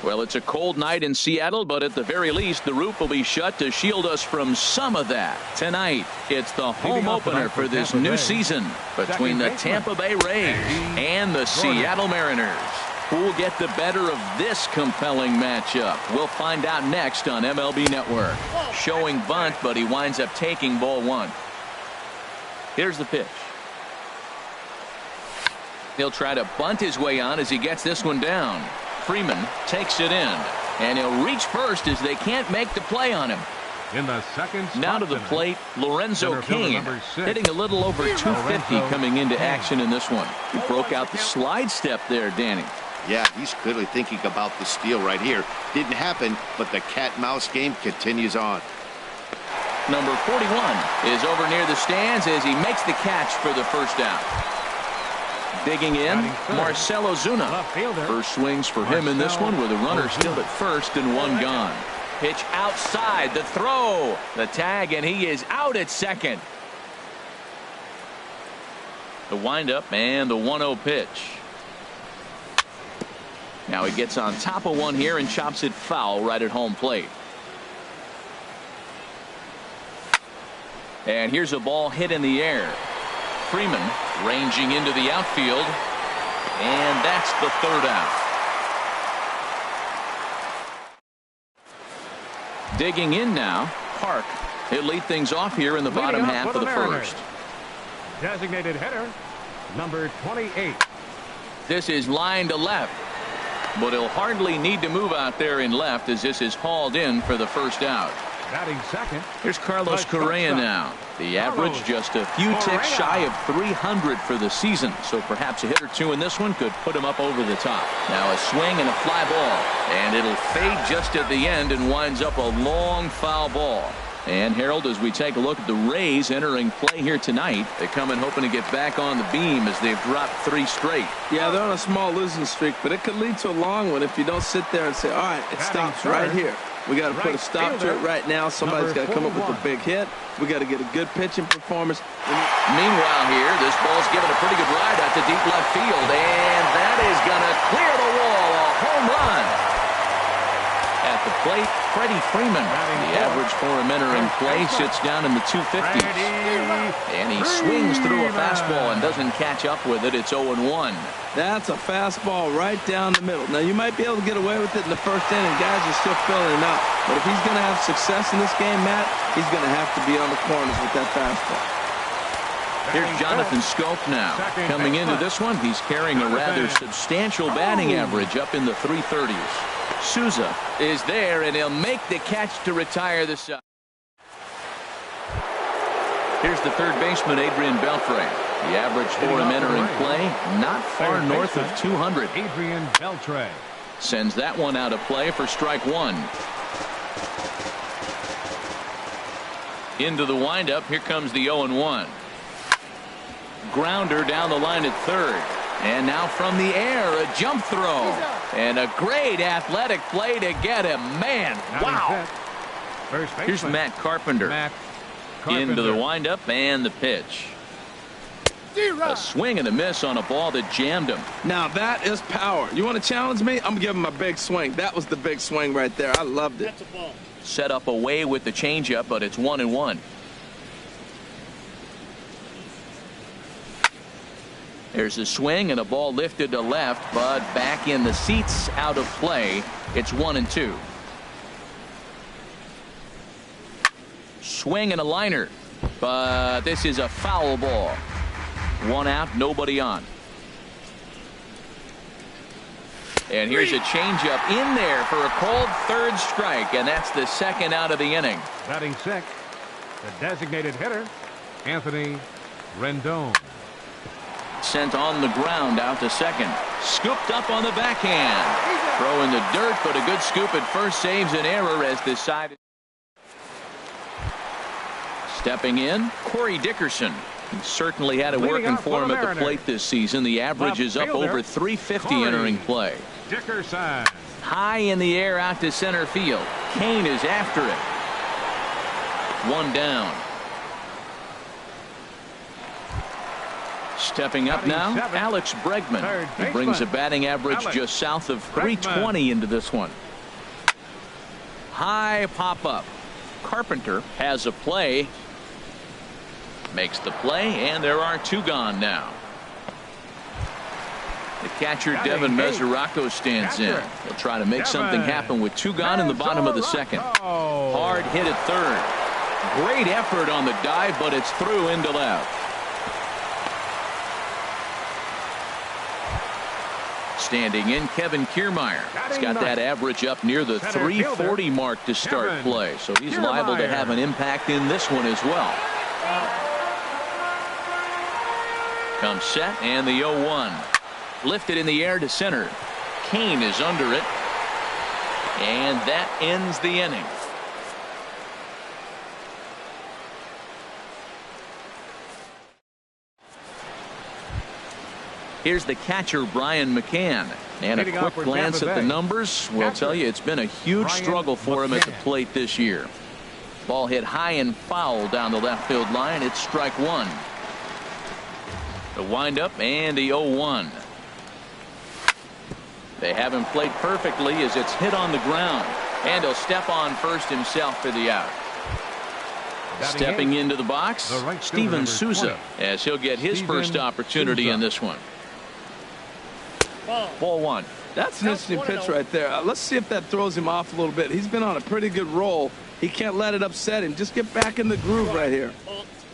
Well, it's a cold night in Seattle, but at the very least, the roof will be shut to shield us from some of that. Tonight, it's the home opener for this new season between the Tampa Bay Rays and the Seattle Mariners. Who'll get the better of this compelling matchup? We'll find out next on MLB Network. Showing bunt, but he winds up taking ball one. Here's the pitch. He'll try to bunt his way on as he gets this one down. Freeman takes it in, and he'll reach first as they can't make the play on him. In the second now to the plate, Lorenzo Cain, hitting a little over 250 coming into action in this one. He broke out the slide step there, Danny. Yeah, he's clearly thinking about the steal right here. Didn't happen, but the cat-mouse game continues on. Number 41 is over near the stands as he makes the catch for the first out. Digging in, Marcell Ozuna. First swings for him in this one with a runner still at first and one gone. Pitch outside, the throw, the tag, and he is out at second. The windup and the 1-0 pitch. Now he gets on top of one here and chops it foul right at home plate. And here's a ball hit in the air. Freeman ranging into the outfield, and that's the third out. Digging in now, Park. He'll lead things off here in the bottom half of the first. Designated hitter, number 28. This is line to left, but he'll hardly need to move out there in left as this is hauled in for the first out. Batting second. Here's Carlos Correa now. The average just a few ticks shy of 300 for the season, so perhaps a hit or two in this one could put him up over the top. Now a swing and a fly ball, and it'll fade just at the end and winds up a long foul ball. And Harold, as we take a look at the Rays entering play here tonight, they come in hoping to get back on the beam as they've dropped 3 straight. Yeah, they're on a small losing streak, but it could lead to a long one if you don't sit there and say, all right, it stops right here. We got to put a stop to it right now. Somebody's got to come up with a big hit. We got to get a good pitching performance. Meanwhile here, this ball's given a pretty good ride out to deep left field, and that is going to clear the wall. A home run. At the plate, Freddie Freeman. The average for him entering play sits down in the 250s. And he swings through a fastball and doesn't catch up with it. It's 0-1. That's a fastball right down the middle. Now, you might be able to get away with it in the first inning. Guys are still filling it out. But if he's going to have success in this game, Matt, he's going to have to be on the corners with that fastball. Here's Jonathan Scope now. Coming into this one, he's carrying a rather substantial batting average up in the 330s. Souza is there, and he'll make the catch to retire the side. Here's the third baseman, Adrian Beltre. The average for him entering play, not far north of 200. Adrian Beltre sends that one out of play for strike one. Into the windup, here comes the 0-1. Grounder down the line at third. And now from the air, a jump throw. And a great athletic play to get him. Man, wow. Here's Matt Carpenter. Into the windup and the pitch. A swing and a miss on a ball that jammed him. Now that is power. You want to challenge me? I'm going to give him a big swing. That was the big swing right there. I loved it. Set up away with the changeup, but it's 1-1. There's a swing and a ball lifted to left, but back in the seats, out of play. It's 1-2. Swing and a liner, but this is a foul ball. 1 out, nobody on. And here's a changeup in there for a called third strike, and that's the second out of the inning. Batting sixth, the designated hitter, Anthony Rendon. Sent on the ground out to second. Scooped up on the backhand. Throw in the dirt, but a good scoop at first saves an error as this side. Stepping in, Corey Dickerson. He certainly had it working for him at the plate this season. The average is up over 350 entering play. Dickerson. High in the air out to center field. Kane is after it. 1 down. Stepping up now, Alex Bregman. He brings a batting average just south of 320 into this one. High pop up. Carpenter has a play. Makes the play, and there are 2 gone now. The catcher, Devin Mesoraco, stands in. He'll try to make something happen with 2 gone in the bottom of the second. Hard hit at third. Great effort on the dive, but it's through into left. Standing in, Kevin Kiermaier. He's got that average up near the 340 mark to start play, so he's liable to have an impact in this one as well. Comes set, and the 0-1. Lifted in the air to center. Kane is under it, and that ends the inning. Here's the catcher, Brian McCann, and a quick glance at the numbers will tell you it's been a huge struggle for him at the plate this year. Ball hit high and foul down the left field line. It's strike 1. The windup and the 0-1. They have him played perfectly as it's hit on the ground, and he'll step on first himself for the out. Stepping into the box, Steven Souza, as he'll get his first opportunity in this one. Ball 1. That's an interesting pitch right there. Let's see if that throws him off a little bit. He's been on a pretty good roll. He can't let it upset him. Just get back in the groove right here.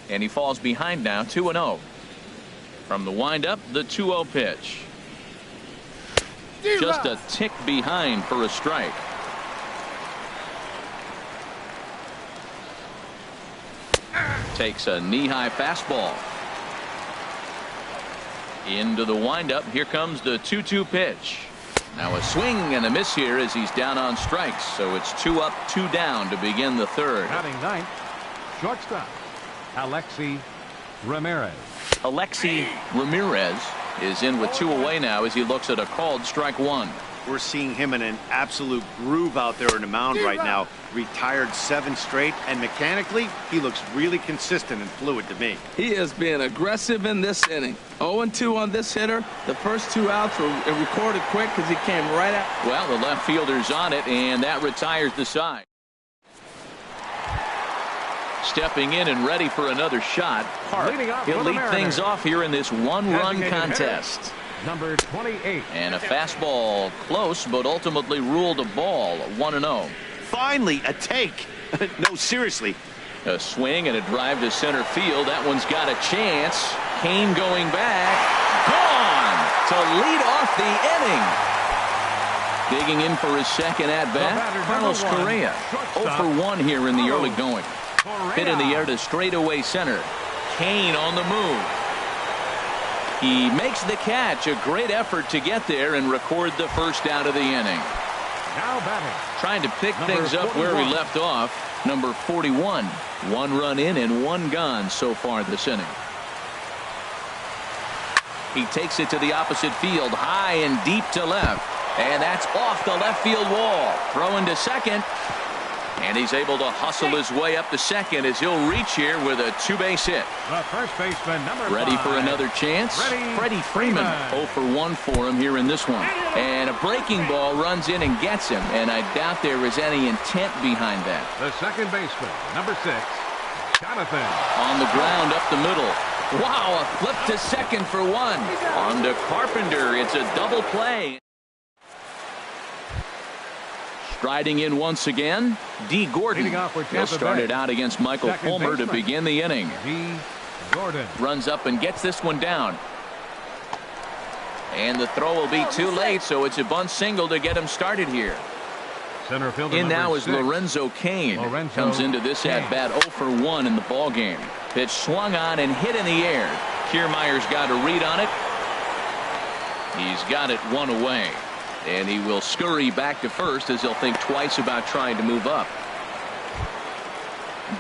And he falls behind now, 2-0. From the windup, the 2-0 pitch. Just a tick behind for a strike. Takes a knee-high fastball. Into the windup. Here comes the 2-2 pitch. Now a swing and a miss here as he's down on strikes. So it's 2 up, 2 down to begin the third. Batting ninth, shortstop, Alexi Ramirez. Alexi Ramirez is in with 2 away now as he looks at a called strike 1. We're seeing him in an absolute groove out there in the mound right now. Retired 7 straight, and mechanically, he looks really consistent and fluid to me. He is being aggressive in this inning. 0-2 on this hitter. The first 2 outs were recorded quick because he came right out. Well, the left fielder's on it, and that retires the side. Stepping in and ready for another shot, Park. He'll lead things off here in this 1-run contest. Number 28. And a fastball close, but ultimately ruled a ball. 1-0. Finally, a take. No, seriously. A swing and a drive to center field. That one's got a chance. Kane going back. Gone to lead off the inning. Digging in for his second at-bat, Carlos Correa. 0 for 1 here in the early going. Hit in the air to straightaway center. Kane on the move. He makes the catch. A great effort to get there and record the first out of the inning. Now batting. Trying to pick things up where we left off. Number 41. 1 run in and 1 gone so far this inning. He takes it to the opposite field, high and deep to left. And that's off the left field wall. Throwing to second. And he's able to hustle his way up to second as he'll reach here with a 2-base hit. The first baseman, number 5. Ready for another chance? Freddie Freeman. 0 for 1 for him here in this one. And a breaking ball runs in and gets him. And I doubt there is any intent behind that. The second baseman, number 6, Jonathan. On the ground up the middle. Wow, a flip to second for 1. On to Carpenter. It's a double play. Striding in once again, D. Gordon. He'll start it out against Michael Fulmer to begin the inning. D. Gordon Runs up and gets this one down. And the throw will be too late, so it's a bunt single to get him started here. Center fielder in now is 6. Lorenzo Cain. Comes into this at-bat 0 for 1 in the ball game. Pitch swung on and hit in the air. Kiermaier's got a read on it. He's got it 1 away. And he will scurry back to first as he'll think twice about trying to move up.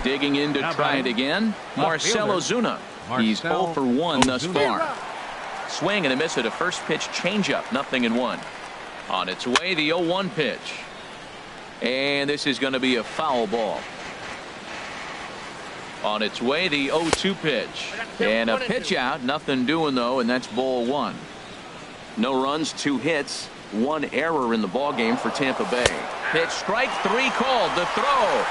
Digging in to try it again. Marcell Ozuna. He's 0 for 1 thus far. Swing and a miss at a first pitch changeup. 0-1. On its way, the 0-1 pitch. And this is going to be a foul ball. On its way, the 0-2 pitch. And a pitch out. Nothing doing, though, and that's ball one. No runs, 2 hits, 1 error in the ballgame for Tampa Bay. Pitch strike 3 called. The throw.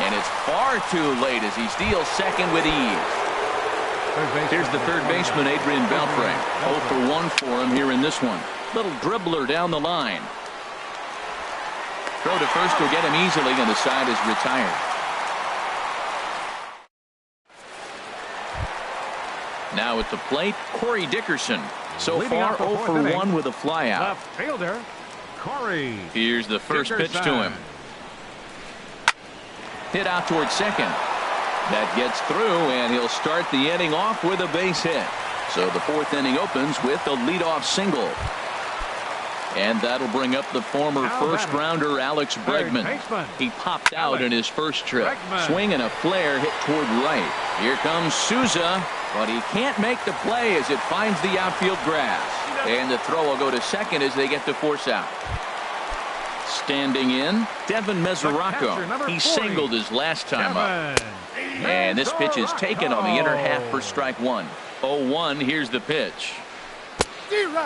And it's far too late as he steals second with ease. Here's the third baseman, Adrian Beltre. 0 for 1 for him here in this one. Little dribbler down the line. Throw to first will get him easily, and the side is retired. Now at the plate, Corey Dickerson. So far 0 for 1 with a flyout. Left fielder, Corey. Here's the first pitch to him. Hit out towards second. That gets through, and he'll start the inning off with a base hit. So the 4th inning opens with a leadoff single. And that'll bring up the former first-rounder Alex Bregman. He popped out in his first trip. Swing and a flare hit toward right. Here comes Souza, but he can't make the play as it finds the outfield grass. And the throw will go to second as they get to force out. Standing in, Devin Mesoraco. He singled his last time up. And this pitch is taken on the inner half for strike 1. 0-1, here's the pitch.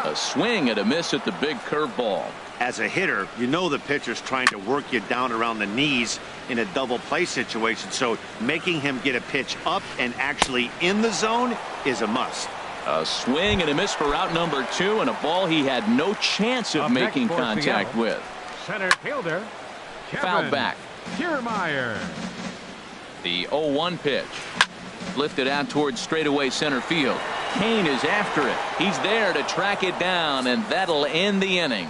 A swing and a miss at the big curveball. As a hitter, you know the pitcher's trying to work you down around the knees in a double play situation, so making him get a pitch up and actually in the zone is a must. A swing and a miss for out number 2, and a ball he had no chance of making contact with. Center fielder, Fouled back. Kiermaier. The 0-1 pitch. Lifted out towards straightaway center field. Kane is after it. He's there to track it down, and that'll end the inning.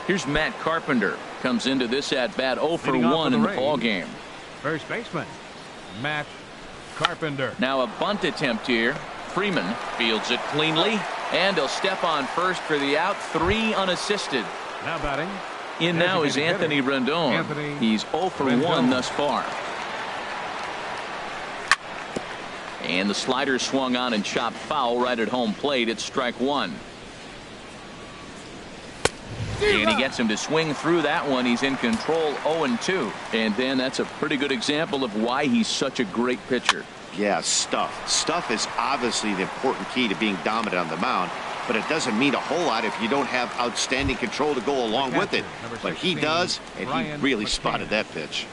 Here's Matt Carpenter. Comes into this at bat 0 for 1 in the ball game. First baseman, Matt Carpenter. Now a bunt attempt here. Freeman fields it cleanly, and he'll step on first for the out. 3 unassisted. Now batting. In now is Anthony Rendon. He's 0 for 1 thus far. And the slider swung on and chopped foul right at home plate. It's strike 1. And he gets him to swing through that one. He's in control, 0-2. And then that's a pretty good example of why he's such a great pitcher. Yeah, stuff. Stuff is obviously the important key to being dominant on the mound, but it doesn't mean a whole lot if you don't have outstanding control to go along with it. But he does, and he really spotted that pitch.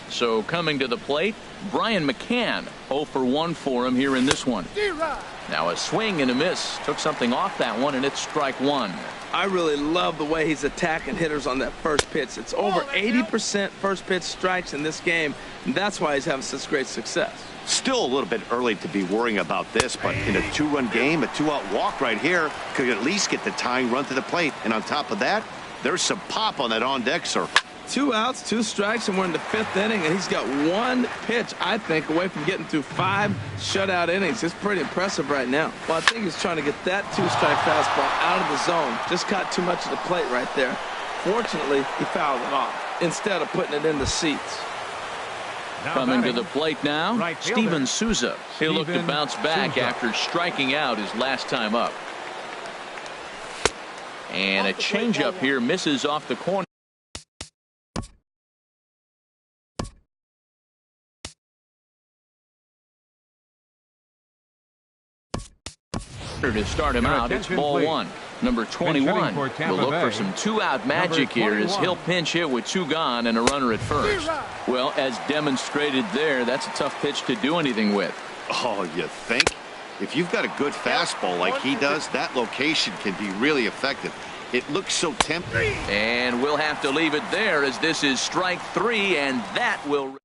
So coming to the plate, Brian McCann. 0 for 1 for him here in this one. Now a swing and a miss. Took something off that one, and it's strike 1. I really love the way he's attacking hitters on that first pitch. It's over 80% first pitch strikes in this game, and that's why he's having such great success. Still a little bit early to be worrying about this, but in a 2-run game, a 2-out walk right here could at least get the tying run to the plate. And on top of that, there's some pop on that on-deck circle. 2 outs, 2 strikes, and we're in the 5th inning, and he's got 1 pitch, I think, away from getting through 5 shutout innings. It's pretty impressive right now. Well, I think he's trying to get that 2-strike fastball out of the zone. Just caught too much of the plate right there. Fortunately, he fouled it off instead of putting it in the seats. Coming to the plate now, Steven Souza. He'll look to bounce back after striking out his last time up. And a changeup here misses off the corner. To start him out, it's ball 1. Number 21 will look for some 2-out magic here as he'll pinch hit with 2 gone and a runner at first. Well, as demonstrated there, that's a tough pitch to do anything with. Oh, you think? If you've got a good fastball like he does, that location can be really effective. It looks so tempting. And we'll have to leave it there as this is strike 3, and that will...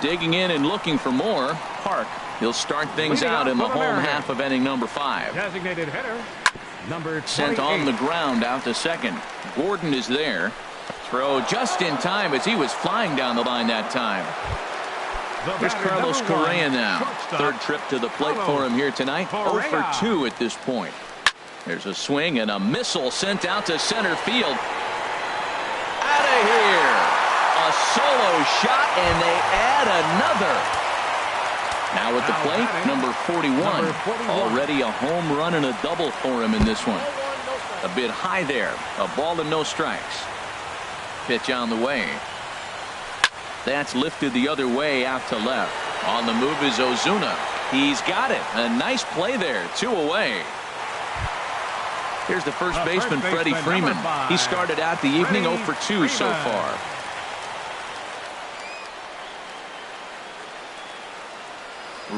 Digging in and looking for more, Park. He'll start things out in the home half of inning number 5. Designated hitter, number 28. Sent on the ground out to second. Gordon is there. Throw just in time as he was flying down the line that time. Here's Carlos Correa now. Third trip to the plate for him here tonight. 0 for 2 at this point. There's a swing and a missile sent out to center field. Out of here. A solo shot, and they add another. Now at the plate, number 41. Already a home run and a double for him in this one. A bit high there. A ball and no strikes. Pitch on the way. That's lifted the other way out to left. On the move is Ozuna. He's got it. A nice play there. 2 away. Here's the first baseman, Freddie Freeman. He started out the evening 0 for 2 so far.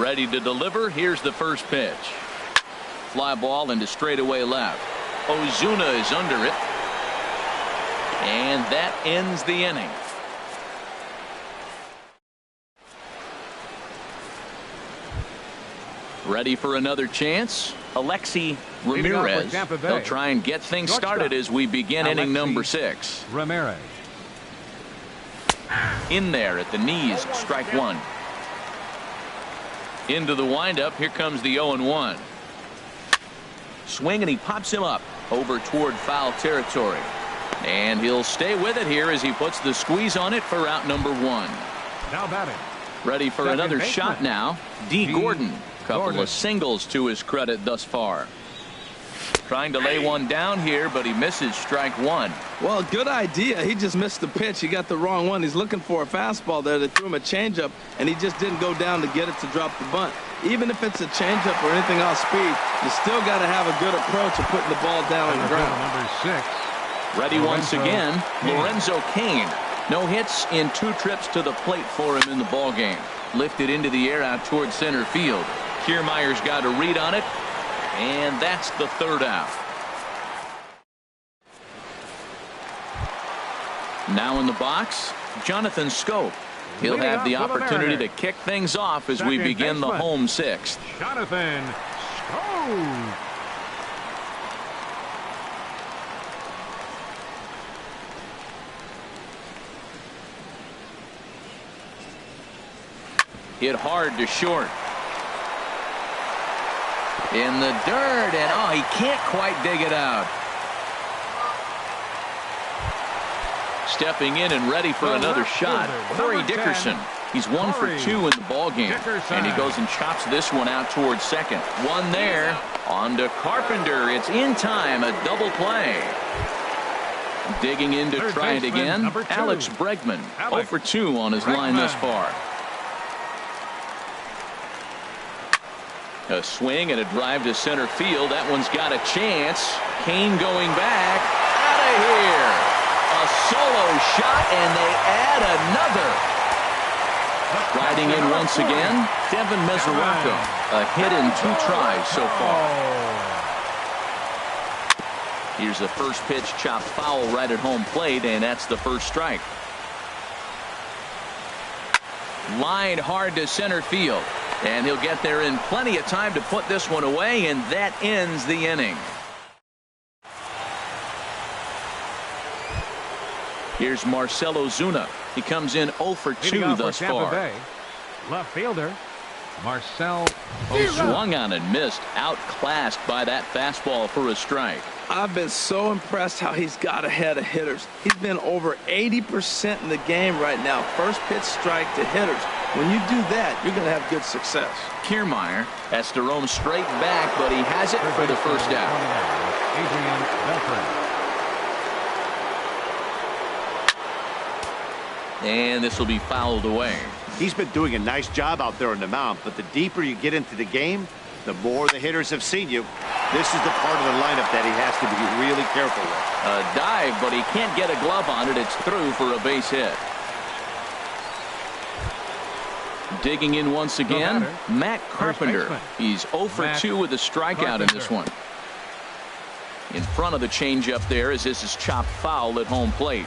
Ready to deliver. Here's the first pitch. Fly ball into straightaway left. Ozuna is under it. And that ends the inning. Ready for another chance. Alexi Ramirez. They'll try and get things started as we begin inning number 6. Ramirez. In there at the knees. Strike 1. Into the windup. Here comes the 0-1. Swing and he pops him up over toward foul territory. And he'll stay with it here as he puts the squeeze on it for out number 1. Now batting. Ready for another shot now. D. Gordon. Couple of singles to his credit thus far. Trying to lay one down here, but he misses strike 1. Well, good idea. He just missed the pitch. He got the wrong one. He's looking for a fastball there. They threw him a changeup, and he just didn't go down to get it to drop the bunt. Even if it's a changeup or anything off speed, you still got to have a good approach of putting the ball down on the ground. Number 6. Ready once again, Lorenzo Cain. No hits in 2 trips to the plate for him in the ball game. Lifted into the air out toward center field. Kiermaier's got a read on it, and that's the 3rd out. Now in the box, Jonathan Scope. He'll have the opportunity to kick things off as we begin the home 6th. Jonathan Scope. Hit hard to short. In the dirt, and he can't quite dig it out. Stepping in and ready for another shot, Corey Dickerson. He's 1 for 2 in the ball game, and he goes and chops this one out towards second. One there. On to Carpenter. It's in time. A double play. Digging in to try it again. Alex Bregman. 0 for 2 on his line thus far. A swing and a drive to center field. That one's got a chance. Cain going back. Out of here. A solo shot, and they add another. Riding in once again, Devin Mesoraco. A hit in 2 tries so far. Here's the first pitch, chopped foul right at home plate, and that's the first strike. Line hard to center field. And he'll get there in plenty of time to put this one away, and that ends the inning. Here's Marcell Ozuna. He comes in 0 for 2 thus far. Left fielder Marcell Swung on and missed. Outclassed by that fastball for a strike. I've been so impressed how he's got ahead of hitters. He's been over 80% in the game right now. First pitch strike to hitters. When you do that, you're going to have good success. Kiermaier has to roam straight back, but he has it for the first out. And this will be fouled away. He's been doing a nice job out there on the mound, but the deeper you get into the game, the more the hitters have seen you. This is the part of the lineup that he has to be really careful with. A dive, but he can't get a glove on it. It's through for a base hit. Digging in once again, Matt Carpenter. He's 0 for 2 with a strikeout in this one. In front of the changeup there as this is chopped foul at home plate.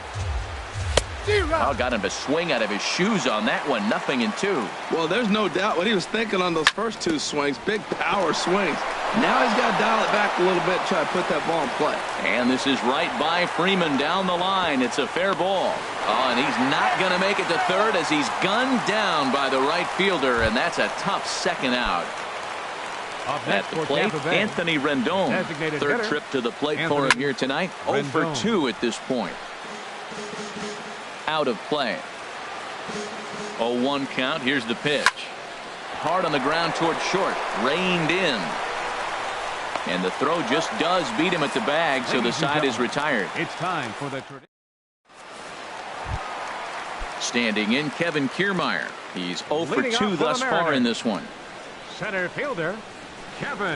Got him to swing out of his shoes on that one. 0-2. Well, there's no doubt what he was thinking on those first 2 swings. Big power swings. Now he's got to dial it back a little bit, try to put that ball in play. And this is right by Freeman down the line. It's a fair ball. And he's not going to make it to third as he's gunned down by the right fielder, and that's a tough second out. At the plate, Anthony Rendon. Third trip to the plate for him here tonight. 0 for 2 at this point. Out of play. 0-1 count. Here's the pitch. Hard on the ground toward short. Reined in. And the throw just does beat him at the bag, so the side is retired. It's time for the standing in, Kevin Kiermaier. He's 0 for 2 thus far in this one. Center fielder, Kevin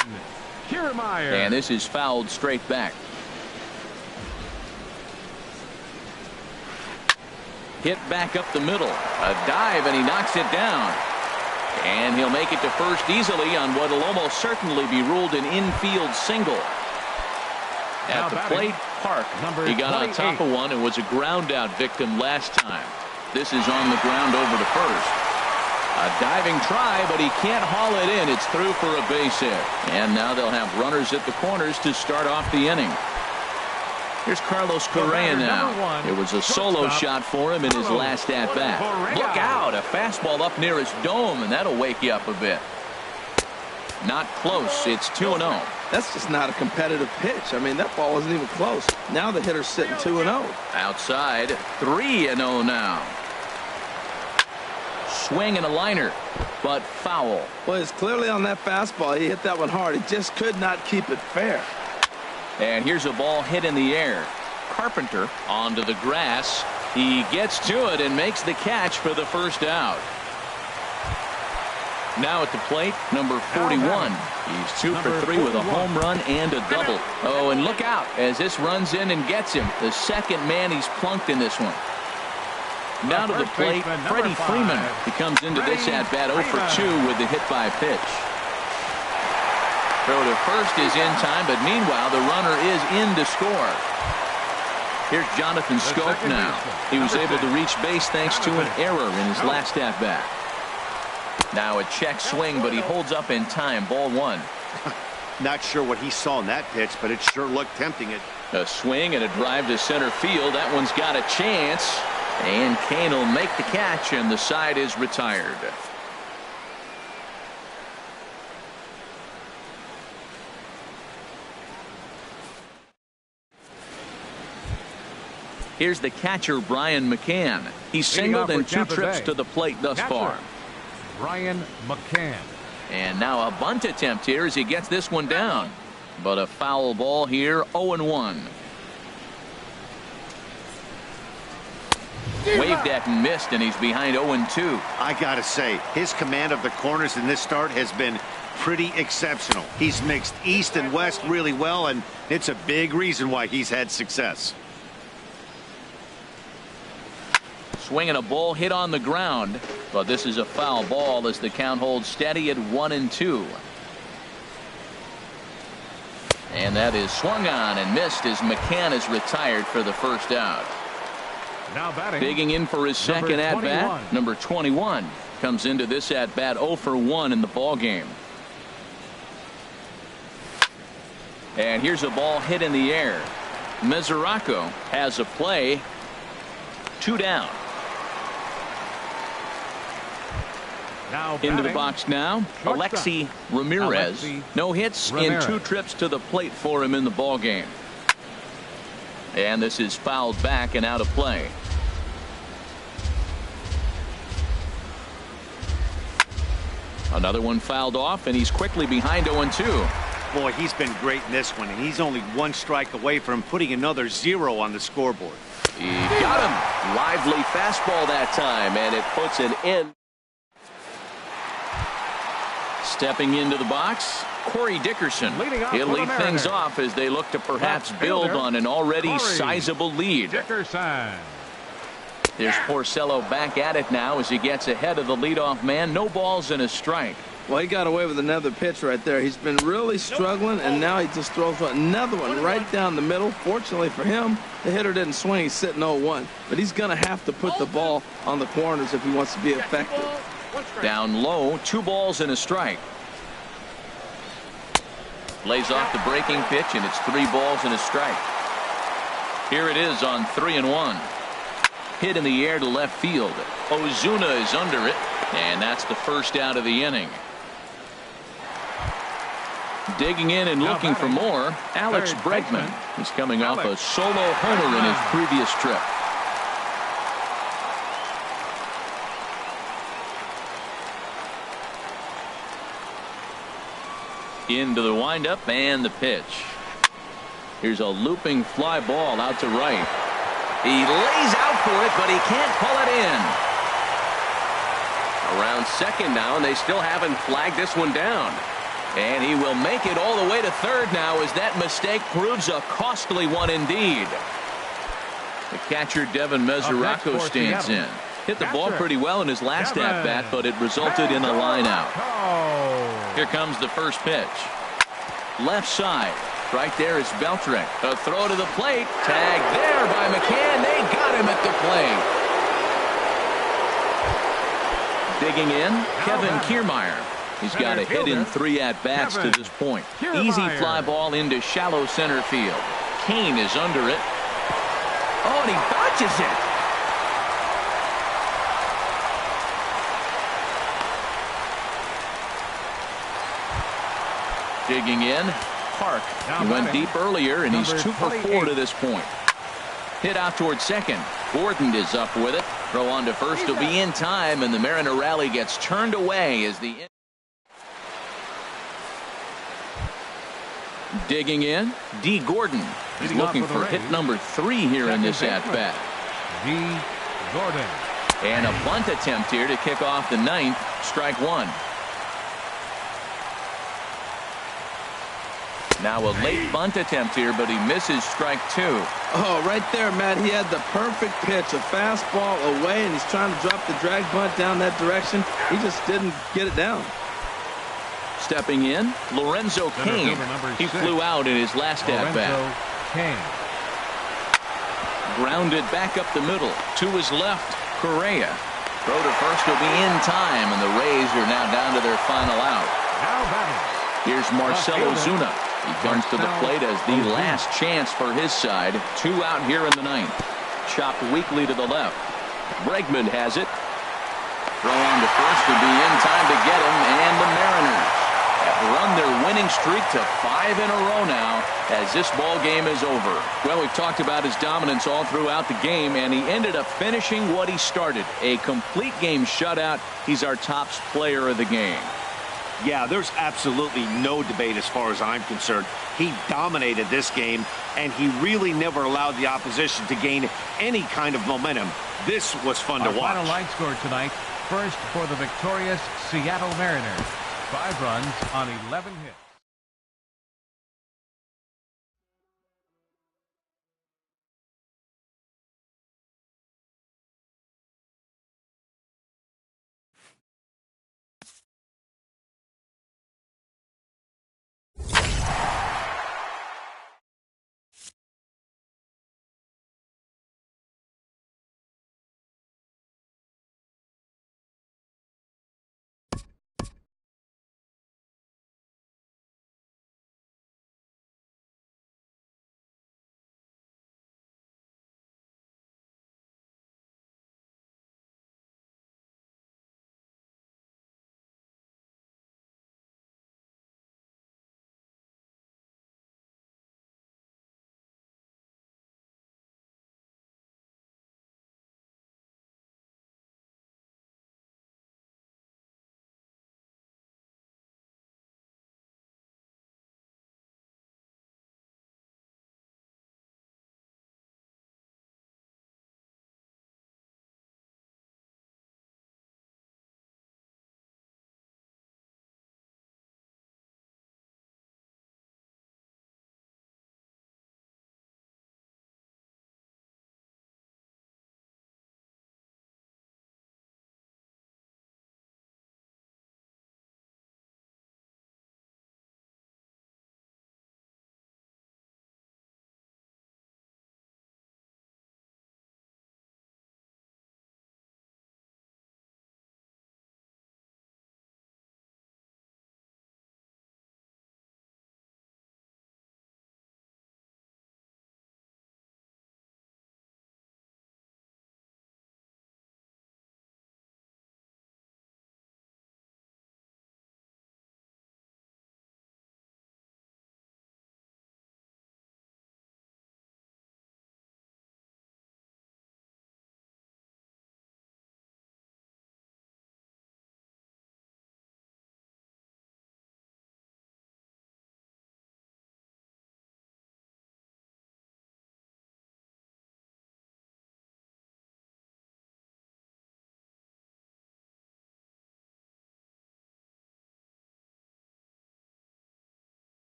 Kiermaier. And this is fouled straight back. Hit back up the middle. A dive, and he knocks it down. And he'll make it to first easily on what will almost certainly be ruled an infield single. At the plate, Park. He got on top of one and was a ground out victim last time. This is on the ground over to first. A diving try, but he can't haul it in. It's through for a base hit. And now they'll have runners at the corners to start off the inning. Here's Carlos Correa now. It was a solo shot for him in his last at-bat. Look out, a fastball up near his dome, and that'll wake you up a bit. Not close. It's 2-0. That's just not a competitive pitch. I mean, that ball wasn't even close. Now the hitter's sitting 2-0. Outside, 3-0 now. Swing and a liner, but foul. Well, it's clearly on that fastball. He hit that one hard. He just could not keep it fair. And here's a ball hit in the air. Carpenter onto the grass. He gets to it and makes the catch for the first out. Now at the plate, number 41. He's 2 for 3 with a home run and a double. Oh, and look out as this runs in and gets him. The second man he's plunked in this one. Now to the plate, Freddie Freeman. He comes into this at-bat 0 for 2 with the hit by pitch. Throw to first is in time, but meanwhile the runner is in to score. Here's Jonathan Scope now. He was able to reach base thanks to an error in his last at-bat. Now a check swing, but he holds up in time. Ball 1. Not sure what he saw in that pitch, but it sure looked tempting. A swing and a drive to center field. That one's got a chance. And Kane will make the catch, and the side is retired. Here's the catcher, Brian McCann. He's singled in 2 trips to the plate thus far. Brian McCann. And now a bunt attempt here as he gets this one down. But a foul ball here, 0-1. Waved at and missed, and he's behind 0-2. I gotta say, his command of the corners in this start has been pretty exceptional. He's mixed east and west really well, and it's a big reason why he's had success. Swinging a ball hit on the ground, but this is a foul ball as the count holds steady at 1-2. And that is swung on and missed as McCann is retired for the first out. Now batting. Digging in for his second at-bat, number 21 comes into this at-bat 0 for 1 in the ball game. And here's a ball hit in the air. Mesoraco has a play. 2 down. Now into the box now, Alexi Ramirez. No hits in 2 trips to the plate for him in the ball game. And this is fouled back and out of play. Another one fouled off, and he's quickly behind 0-2. Boy, he's been great in this one, and he's only 1 strike away from putting another 0 on the scoreboard. He got him. Lively fastball that time, and it puts an end. Stepping into the box, Corey Dickerson. He'll lead things off as they look to perhaps build on an already sizable lead. Dickerson. There's Porcello back at it now as he gets ahead of the leadoff man. No balls and a strike. Well, he got away with another pitch right there. He's been really struggling, and now he just throws another one right down the middle. Fortunately for him, the hitter didn't swing. He's sitting 0-1. But he's going to have to put the ball on the corners if he wants to be effective. Down low, 2 balls and a strike. Lays off the breaking pitch, and it's 3 balls and a strike. Here it is on 3-1. Hit in the air to left field. Ozuna is under it, and that's the first out of the inning. Digging in and looking for more, Alex Bregman. He's coming off a solo homer in his previous trip. Into the windup and the pitch. Here's a looping fly ball out to right. He lays out for it, but he can't pull it in. Around second now, and they still haven't flagged this one down. And he will make it all the way to third now as that mistake proves a costly one indeed. The catcher Devin Mesoraco stands in. Hit the ball pretty well in his last at-bat, but it resulted in a line out. Here comes the first pitch. Left side. Right there is Beltrick. A throw to the plate. Tag there by McCann. They got him at the plate. Digging in, Kevin Kiermaier. He's got a hit in 3 at-bats to this point. Easy fly ball into shallow center field. Kane is under it. Oh, and he dodges it. Digging in, Park. He went deep earlier, and he's 2 for 4 to this point. Hit out towards second. Gordon is up with it. Throw on to first will be in time, and the Mariner rally gets turned away as the... Digging in, D. Gordon. He's looking for hit number 3 here in this at-bat. D. Gordon. And a bunt attempt here to kick off the 9th. Strike 1. Now a late bunt attempt here, but he misses strike 2. Oh, right there, Matt. He had the perfect pitch, a fastball away, and he's trying to drop the drag bunt down that direction. He just didn't get it down. Stepping in, Lorenzo Cain. He flew out in his last at-bat. Grounded back up the middle. To his left, Correa. Throw to first will be in time, and the Rays are now down to their final out. Here's Marcelo Zuna. He comes to the plate as the last chance for his side. 2 out here in the 9th. Chopped weakly to the left. Bregman has it. Throw on to first will be in time to get him, and the Mariners have run their winning streak to 5 in a row now as this ball game is over. Well, we've talked about his dominance all throughout the game, and he ended up finishing what he started. A complete game shutout. He's our top player of the game. Yeah, there's absolutely no debate as far as I'm concerned. He dominated this game, and he really never allowed the opposition to gain any kind of momentum. This was fun to watch. Final line score tonight. First for the victorious Seattle Mariners. 5 runs on 11 hits.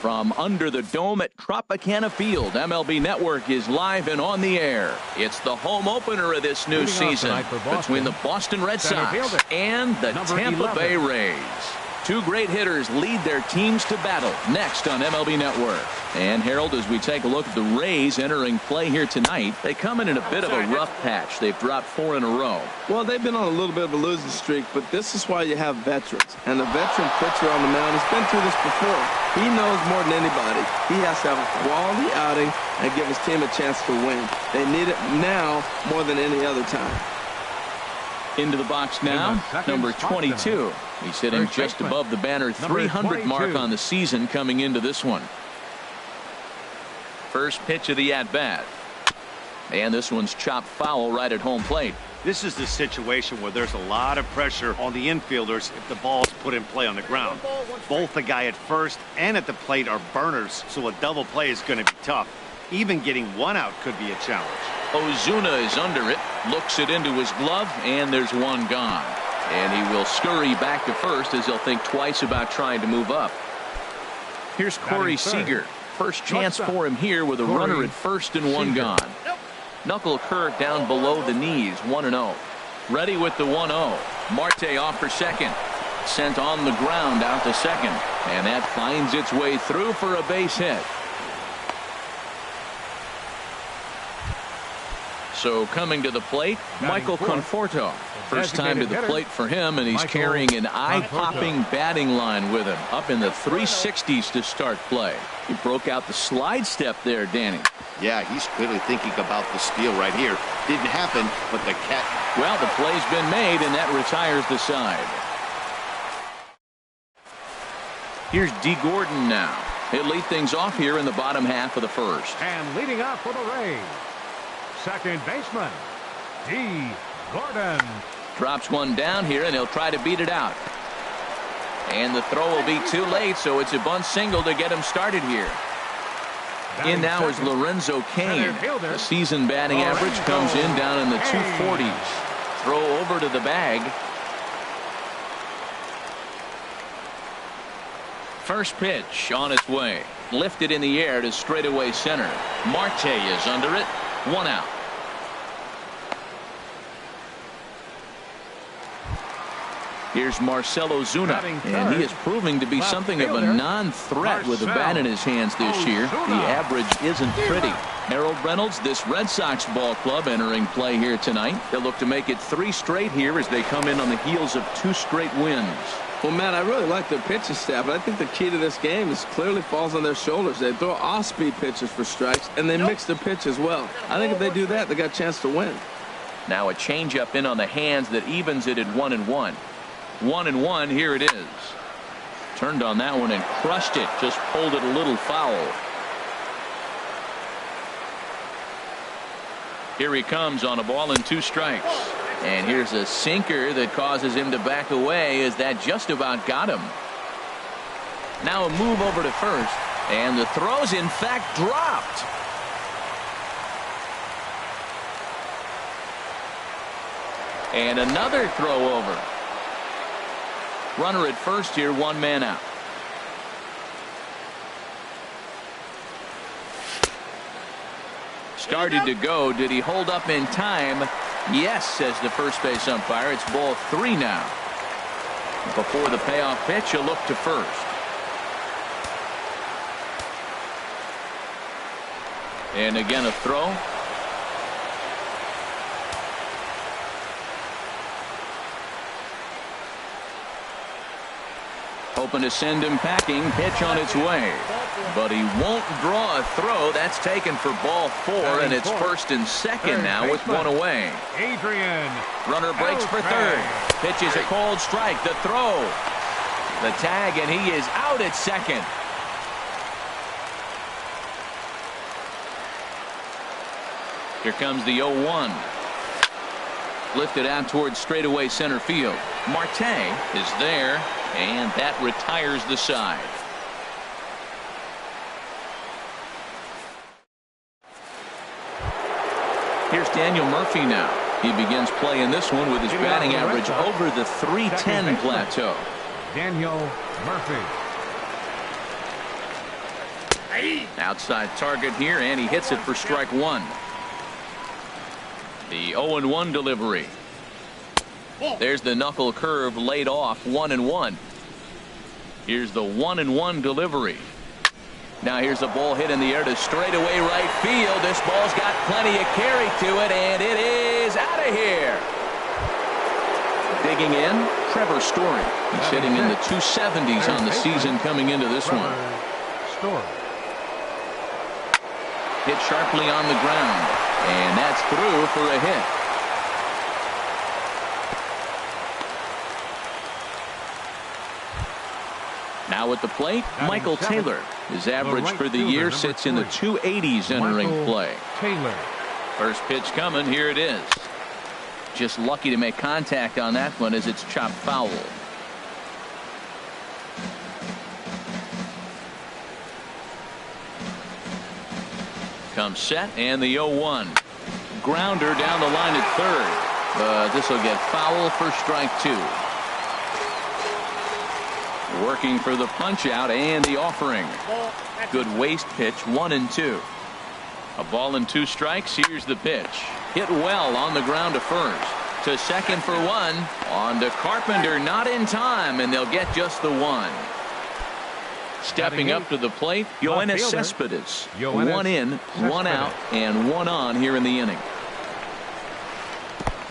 From under the dome at Tropicana Field, MLB Network is live and on the air. It's the home opener of this new season between the Boston Red Sox and the Tampa Bay Rays. Two great hitters lead their teams to battle next on MLB Network. And Harold, as we take a look at the Rays entering play here tonight, they come in a bit of a rough patch. They've dropped 4 in a row. Well, they've been on a little bit of a losing streak, but this is why you have veterans. And the veteran pitcher on the mound has been through this before. He knows more than anybody. He has to have a quality outing and give his team a chance to win. They need it now more than any other time. Into the box now, number 22. He's hitting just above the banner 300 mark on the season coming into this one. First pitch of the at-bat. And this one's chopped foul right at home plate. This is the situation where there's a lot of pressure on the infielders if the ball's put in play on the ground. Both the guy at first and at the plate are burners, so a double play is going to be tough. Even getting one out could be a challenge. Ozuna is under it, looks it into his glove, and there's one gone. And he will scurry back to first as he'll think twice about trying to move up. Here's Corey Seager. First chance for him here with a runner at first and one gone. Knuckle curve down below the knees, 1-0. Ready with the 1-0. Marte off for second. Sent on the ground out to second. And that finds its way through for a base hit. So coming to the plate, Michael Conforto. First time to the plate for him, and he's carrying an eye-popping batting line with him. Up in the 360s to start play. He broke out the slide step there, Danny. Yeah, he's clearly thinking about the steal right here. Didn't happen, but the cat. Well, the play's been made, and that retires the side. Here's D. Gordon now. He'll lead things off here in the bottom half of the first. And leading off for the Rays, second baseman, D. Gordon. Drops one down here, and he'll try to beat it out. And the throw will be too late, so it's a bunt single to get him started here. In now is Lorenzo Cain. The season batting average comes in down in the 240s. Throw over to the bag. First pitch on its way. Lifted in the air to straightaway center. Marte is under it. One out. Here's Marcell Ozuna, and he is proving to be something of a non-threat with the bat in his hands this year. The average isn't pretty. Harold Reynolds, this Red Sox ball club entering play here tonight. They'll look to make it 3 straight here as they come in on the heels of 2 straight wins. Well, Matt, I really like their pitching staff, but I think the key to this game is clearly falls on their shoulders. They throw off-speed pitches for strikes, and they mix the pitch as well. I think if they do that, they got a chance to win. Now a changeup in on the hands that evens it at 1-1. 1-1, here it is. Turned on that one and crushed it. Just pulled it a little foul. Here he comes on a ball and 2 strikes. And here's a sinker that causes him to back away as that just about got him. Now a move over to first. And the throw's in fact dropped. And another throw over. Runner at first here, 1 man out. Started to go. Did he hold up in time? Yes, says the first base umpire. It's ball 3 now. Before the payoff pitch, a look to first. And again a throw. Hoping to send him packing. Pitch on its way. But he won't draw a throw. That's taken for ball 4, and it's first and second now with 1 away. Adrian. Runner breaks for third. Pitches a cold strike. The throw. The tag, and he is out at second. Here comes the 0-1. Lifted out towards straightaway center field. Marte is there, and that retires the side. Here's Daniel Murphy now. He begins playing this one with his batting average over the 310 plateau. Daniel Murphy. Outside target here, and he hits it for strike one. The 0-1 delivery. There's the knuckle curve laid off, 1-1. Here's the 1-1 delivery. Now here's a ball hit in the air to straightaway right field. This ball's got plenty of carry to it, and it is out of here. Digging in, Trevor Story. He's hitting in the 270s on the season coming into this one. Hit sharply on the ground, and that's through for a hit. Now at the plate, Michael Taylor. His average for the year sits in the 280s entering play. First pitch coming. Here it is. Just lucky to make contact on that one as it's chopped foul. Comes set, and the 0-1. Grounder down the line at third. But this will get foul for strike two. Working for the punch out and the offering. Good waist pitch, 1-2. A ball and 2 strikes. Here's the pitch. Hit well on the ground to first. To second for one. On to Carpenter, not in time, and they'll get just the one. Stepping up to the plate, Yoenis Cespedes. 1 in, 1 out, and 1 on here in the inning.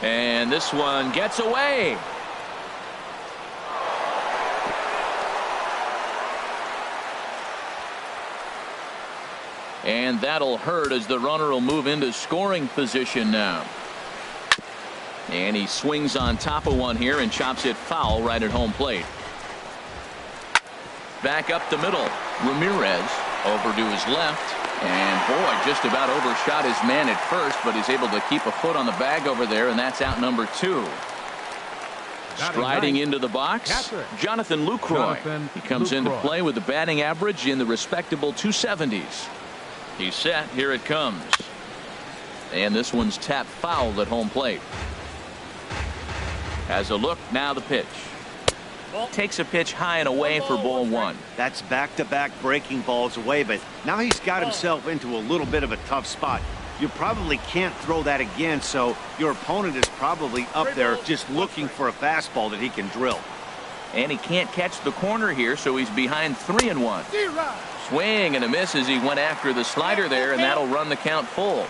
And this one gets away. And that'll hurt as the runner will move into scoring position now. And he swings on top of one here and chops it foul right at home plate. Back up the middle. Ramirez over to his left. And boy, just about overshot his man at first, but he's able to keep a foot on the bag over there, and that's out number 2. Striding into the box, Jonathan Lucroy. He comes into play with a batting average in the respectable 270s. He's set. Here it comes. And this one's tapped foul at home plate. Has a look. Now the pitch. Takes a pitch high and away for ball 1. That's back-to-back breaking balls away, but now he's got himself into a little bit of a tough spot. You probably can't throw that again, so your opponent is probably up there just looking for a fastball that he can drill. And he can't catch the corner here, so he's behind 3-1. Swing and a miss as he went after the slider there, and that'll run the count full.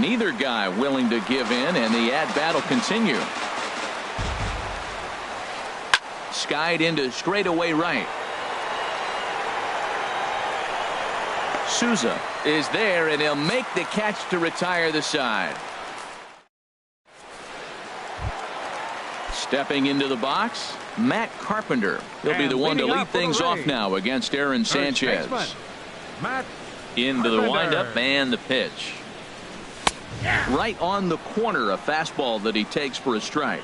Neither guy willing to give in, and the at-bat will continue. Skied into straightaway right. Souza is there, and he'll make the catch to retire the side. Stepping into the box, Matt Carpenter. He'll be the one to lead things off now against Aaron Sanchez. Into the windup and the pitch. Right on the corner, a fastball that he takes for a strike.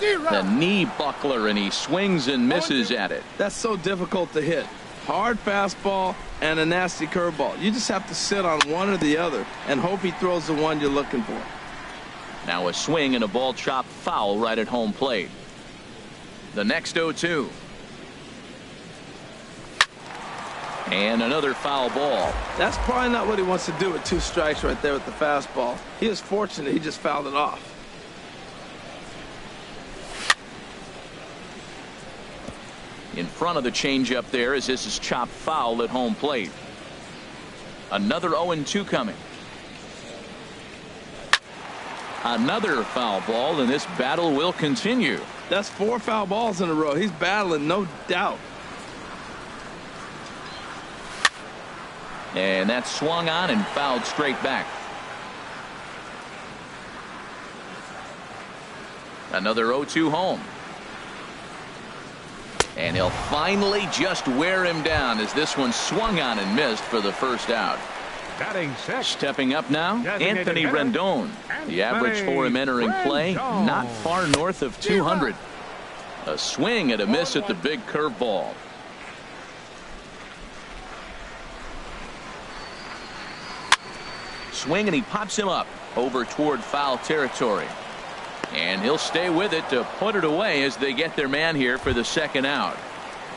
The knee buckler, and he swings and misses at it. That's so difficult to hit. Hard fastball and a nasty curveball. You just have to sit on one or the other and hope he throws the one you're looking for. Now a swing and a ball chopped foul right at home plate. The next 0-2. And another foul ball. That's probably not what he wants to do with 2 strikes right there with the fastball. He was fortunate he just fouled it off. In front of the changeup there as this is chopped foul at home plate. Another 0-2 coming. Another foul ball, and this battle will continue. That's 4 foul balls in a row. He's battling, no doubt. And that's swung on and fouled straight back. Another 0-2 home. And he'll finally just wear him down as this one swung on and missed for the first out. Stepping up now, Anthony Rendon. The average for him entering play, not far north of 200. A swing and a miss at the big curveball. Swing, and he pops him up over toward foul territory. And he'll stay with it to put it away as they get their man here for the second out.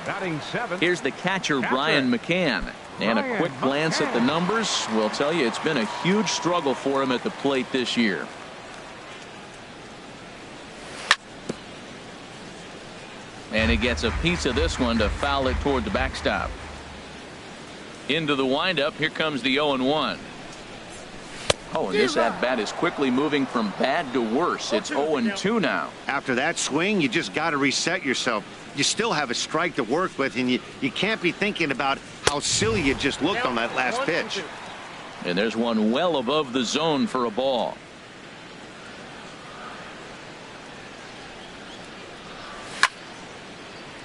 Batting seventh. Here's the catcher, Brian McCann. And a quick glance at the numbers will tell you it's been a huge struggle for him at the plate this year. And he gets a piece of this one to foul it toward the backstop. Into the windup. Here comes the 0-1. Oh, and this at-bat is quickly moving from bad to worse. It's 0-2 now. After that swing, you just got to reset yourself. You still have a strike to work with, and you can't be thinking about how silly you just looked on that last pitch. And there's one well above the zone for a ball.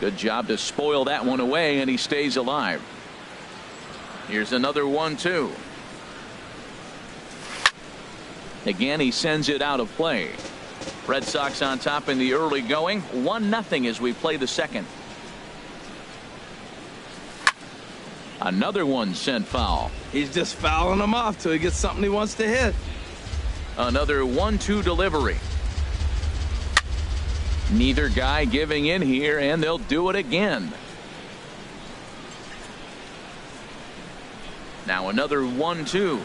Good job to spoil that one away, and he stays alive. Here's another 1-2. Again, he sends it out of play. Red Sox on top in the early going. 1-0 as we play the second. Another one sent foul. He's just fouling them off till he gets something he wants to hit. Another 1-2 delivery. Neither guy giving in here, and they'll do it again. Now another 1-2.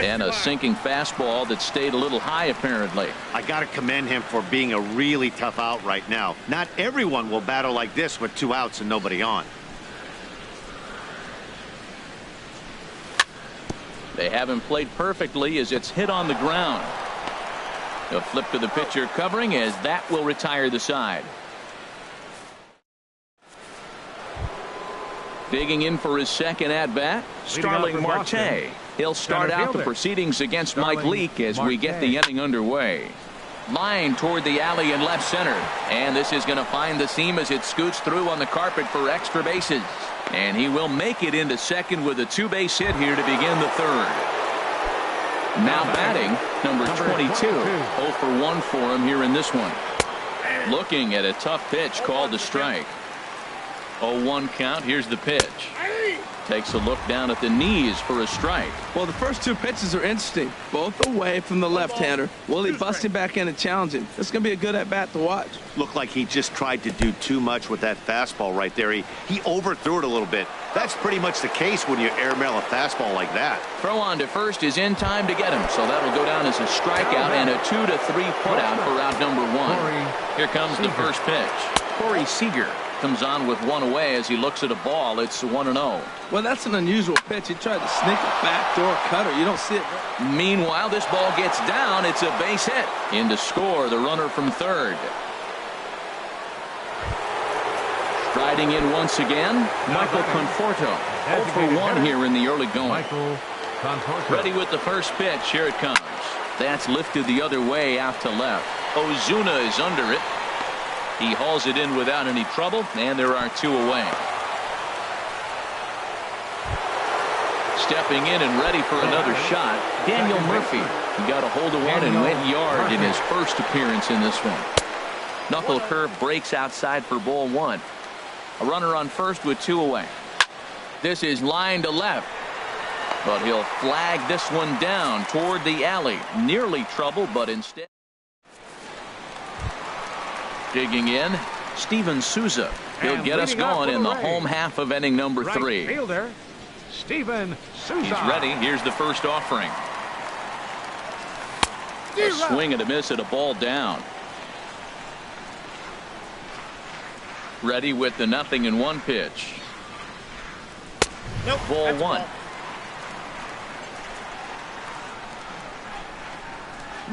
And a sinking fastball that stayed a little high apparently. I got to commend him for being a really tough out right now. Not everyone will battle like this with 2 outs and nobody on. They haven't played perfectly as it's hit on the ground. A flip to the pitcher covering as that will retire the side. Digging in for his second at bat, Starling Marte. He'll start out the proceedings against Mike Leake as we get the inning underway. Line toward the alley in left center, and this is going to find the seam as it scoots through on the carpet for extra bases, and he will make it into second with a 2-base hit here to begin the third. Now batting, number 22. 0 for 1 for him here in this one. Looking at a tough pitch called the strike. 0-1 count. Here's the pitch. Takes a look down at the knees for a strike. Well, the first 2 pitches are interesting. Both away from the left-hander. Will he bust him back in and challenge him? It's going to be a good at-bat to watch. Looked like he just tried to do too much with that fastball right there. He overthrew it a little bit. That's pretty much the case when you airmail a fastball like that. Throw on to first is in time to get him, so that'll go down as a strikeout and a 2-3 putout for out number 1. Here comes the first pitch. Corey Seager comes on with 1 away as he looks at a ball. It's 1-0. Well, that's an unusual pitch. He tried to sneak a backdoor cutter. You don't see it. Meanwhile, this ball gets down. It's a base hit. In to score the runner from third. Striding in once again, Michael Conforto. 0 for 1 here in the early going. Ready with the first pitch. Here it comes. That's lifted the other way out to left. Ozuna is under it. He hauls it in without any trouble, and there are 2 away. Stepping in and ready for another shot, Daniel Murphy. He got a hold of one and went yard in his first appearance in this one. Knuckle curve breaks outside for ball 1. A runner on first with 2 away. This is line to left, but he'll flag this one down toward the alley. Nearly trouble, but instead. Digging in, Steven Souza. He'll get us going in the home half of inning number 3. Fielder, Steven Souza. He's ready. Here's the first offering. A swing and a miss at a ball down. Ready with the 0-1 pitch. Ball 1.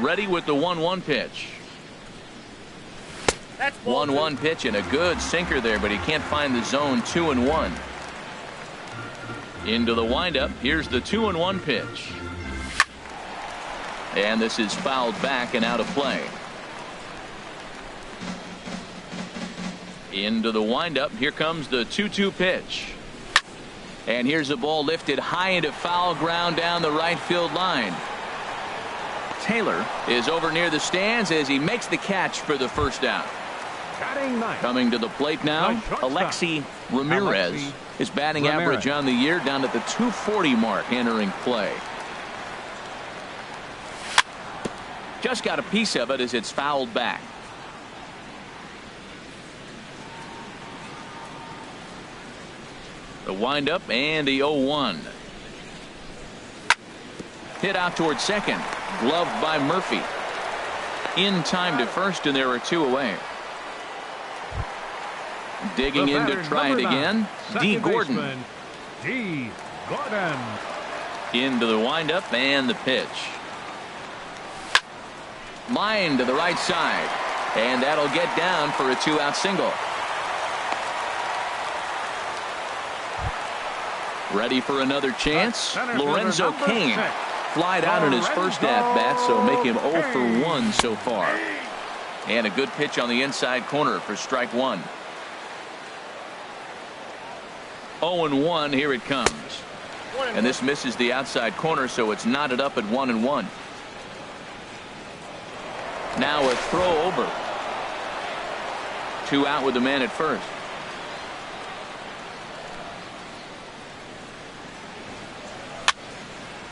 Ready with the 1-1 pitch. 1-1 pitch and a good sinker there, but he can't find the zone. 2-1. Into the windup. Here's the 2-1 pitch. And this is fouled back and out of play. Into the windup. Here comes the 2-2 pitch. And here's the ball lifted high into foul ground down the right field line. Taylor is over near the stands as he makes the catch for the first down. Coming to the plate now, Alexi Ramirez. His batting average on the year down at the 240 mark entering play. Just got a piece of it as it's fouled back. The windup and the 0-1. Hit out towards second. Gloved by Murphy. In time to first, and there are 2 away. Digging in to try it again. D. Gordon. D. Gordon. Into the windup and the pitch. Line to the right side. And that'll get down for a 2-out single. Ready for another chance. Lorenzo Cain flied out in his first at-bat, so make him 0 for 1 so far. And a good pitch on the inside corner for strike 1. 0-1, here it comes. And this misses the outside corner, so it's knotted up at 1-1. Now a throw over. 2 out with the man at first.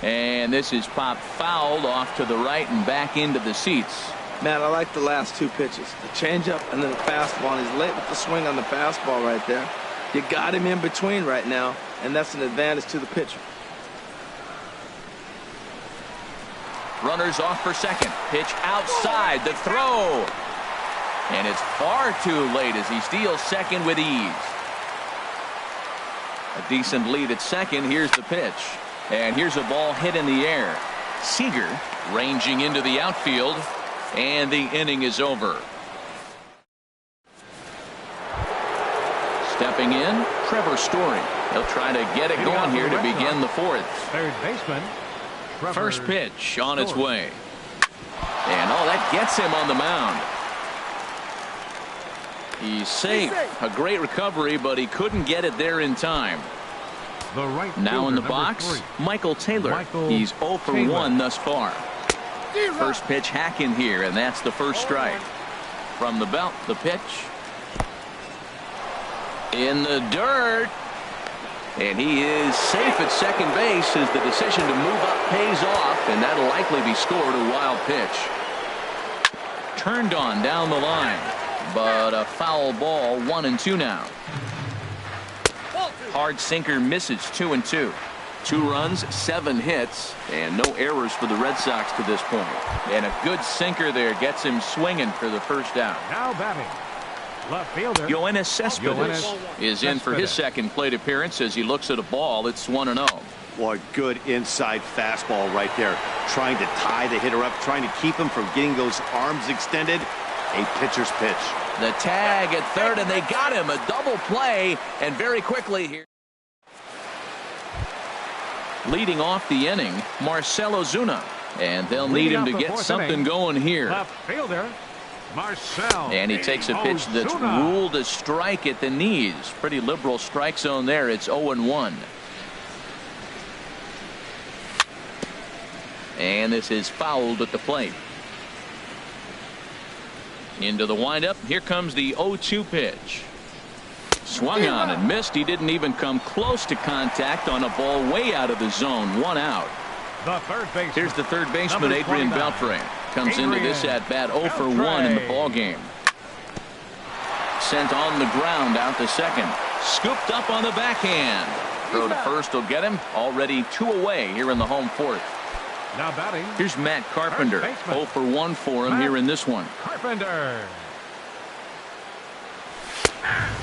And this is popped fouled off to the right and back into the seats. Man, I like the last 2 pitches. The changeup and then the fastball. And he's late with the swing on the fastball right there. You got him in between right now, and that's an advantage to the pitcher. Runners off for second. Pitch outside. The throw. And it's far too late as he steals second with ease. A decent lead at second. Here's the pitch. And here's a ball hit in the air. Seager ranging into the outfield. And the inning is over. Stepping in, Trevor Story. He'll try to get it going here to begin the 4th. Third baseman. First pitch on its way. And that gets him on the mound. He's safe. A great recovery, but he couldn't get it there in time. Now in the box, Michael Taylor. He's 0 for 1 thus far. First pitch hack in here, and that's the first strike. From the belt, the pitch. In the dirt. And he is safe at second base as the decision to move up pays off, and that'll likely be scored. A wild pitch. Turned on down the line, but a foul ball. 1-2 now. Hard sinker misses. 2-2. 2 runs, 7 hits, and no errors for the Red Sox to this point. And a good sinker there gets him swinging for the first out. Now batting. Left fielder. Yoenis Cespedes is in for his second plate appearance as he looks at a ball. It's 1-0. Boy, good inside fastball right there. Trying to tie the hitter up, trying to keep him from getting those arms extended. A pitcher's pitch. The tag at third, and they got him. A double play, and very quickly here. Leading off the inning, Marcell Ozuna. And they'll need him to get something going here. Left fielder. Marcell. And he takes a pitch that's ruled a strike at the knees. Pretty liberal strike zone there. It's 0-1. And this is fouled at the plate. Into the windup. Here comes the 0-2 pitch. Swung on and missed. He didn't even come close to contact on a ball way out of the zone. 1 out. The third baseman. Here's the third baseman, Adrian Beltre. Comes into this at-bat 0 for 1 in the ball game. Sent on the ground out to second. Scooped up on the backhand. Throw to first will get him. Already 2 away here in the home 4th. Now batting. Here's Matt Carpenter. 0 for 1 for him here in this one. Carpenter.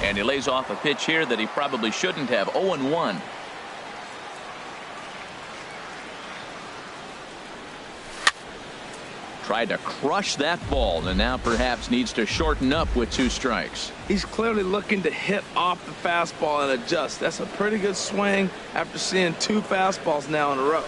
And he lays off a pitch here that he probably shouldn't have. 0-1. Tried to crush that ball, and now perhaps needs to shorten up with 2 strikes. He's clearly looking to hit off the fastball and adjust. That's a pretty good swing after seeing 2 fastballs now in a row.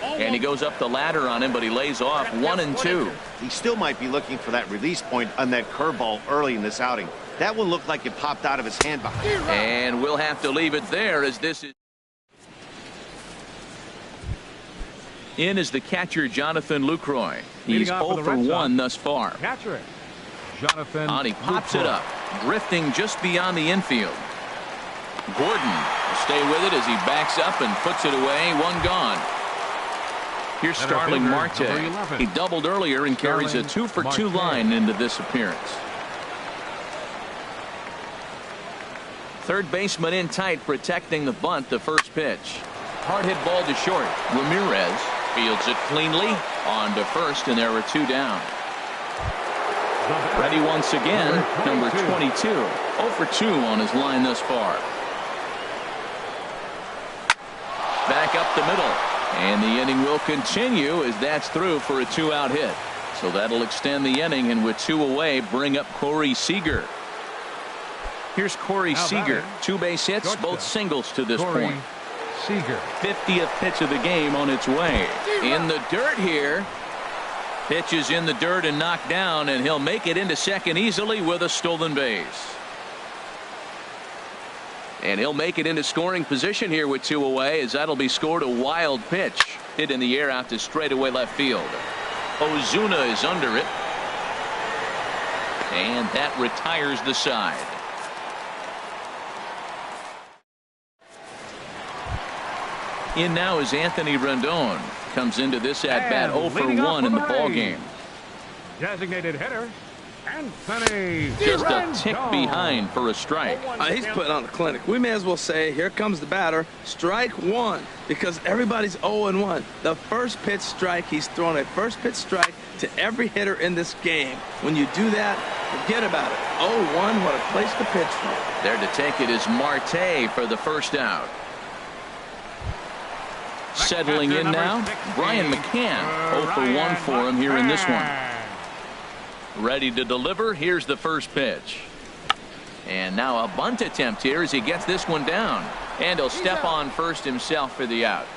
And he goes up the ladder on him, but he lays off 1-2. He still might be looking for that release point on that curveball early in this outing. That one looked like it popped out of his hand behind. And we'll have to leave it there as this is. In is the catcher, Jonathan Lucroy. He's 0 for 1 thus far. Catcher, Jonathan. And he pops it up, drifting just beyond the infield. Gordon will stay with it as he backs up and puts it away. 1 gone. Here's Starling Marte. He doubled earlier and carries a 2-for-2 line into this appearance. Third baseman in tight, protecting the bunt. The first pitch. Hard hit ball to short. Ramirez fields it cleanly on to first, and there are 2 down. Ready once again, number 22. 0-for-2 on his line thus far. Back up the middle, and the inning will continue as that's through for a 2-out hit. So that'll extend the inning, and with 2 away, bring up Corey Seager. Here's Corey Seager. 2 base hits, both singles to this point. Seager. 50th pitch of the game on its way. In the dirt here. Pitch is in the dirt and knocked down, and he'll make it into second easily with a stolen base. And he'll make it into scoring position here with 2 away, as that'll be scored. A wild pitch hit in the air out to straightaway left field. Ozuna is under it, and that retires the side. In now is Anthony Rendon. Comes into this at bat 0-for-1 in the ball game. Designated hitter, Anthony. Just a tick behind for a strike. He's putting on a clinic. We may as well say, here comes the batter. Strike 1, because everybody's 0-1. The first pitch strike, he's thrown a first pitch strike to every hitter in this game. When you do that, forget about it. 0-1, what a place to pitch from. There to take it is Marte for the first out. Settling in now, Brian McCann. 0-for-1 for him here in this one. Ready to deliver. Here's the first pitch. And now a bunt attempt here as he gets this one down. And he'll step on first himself for the out.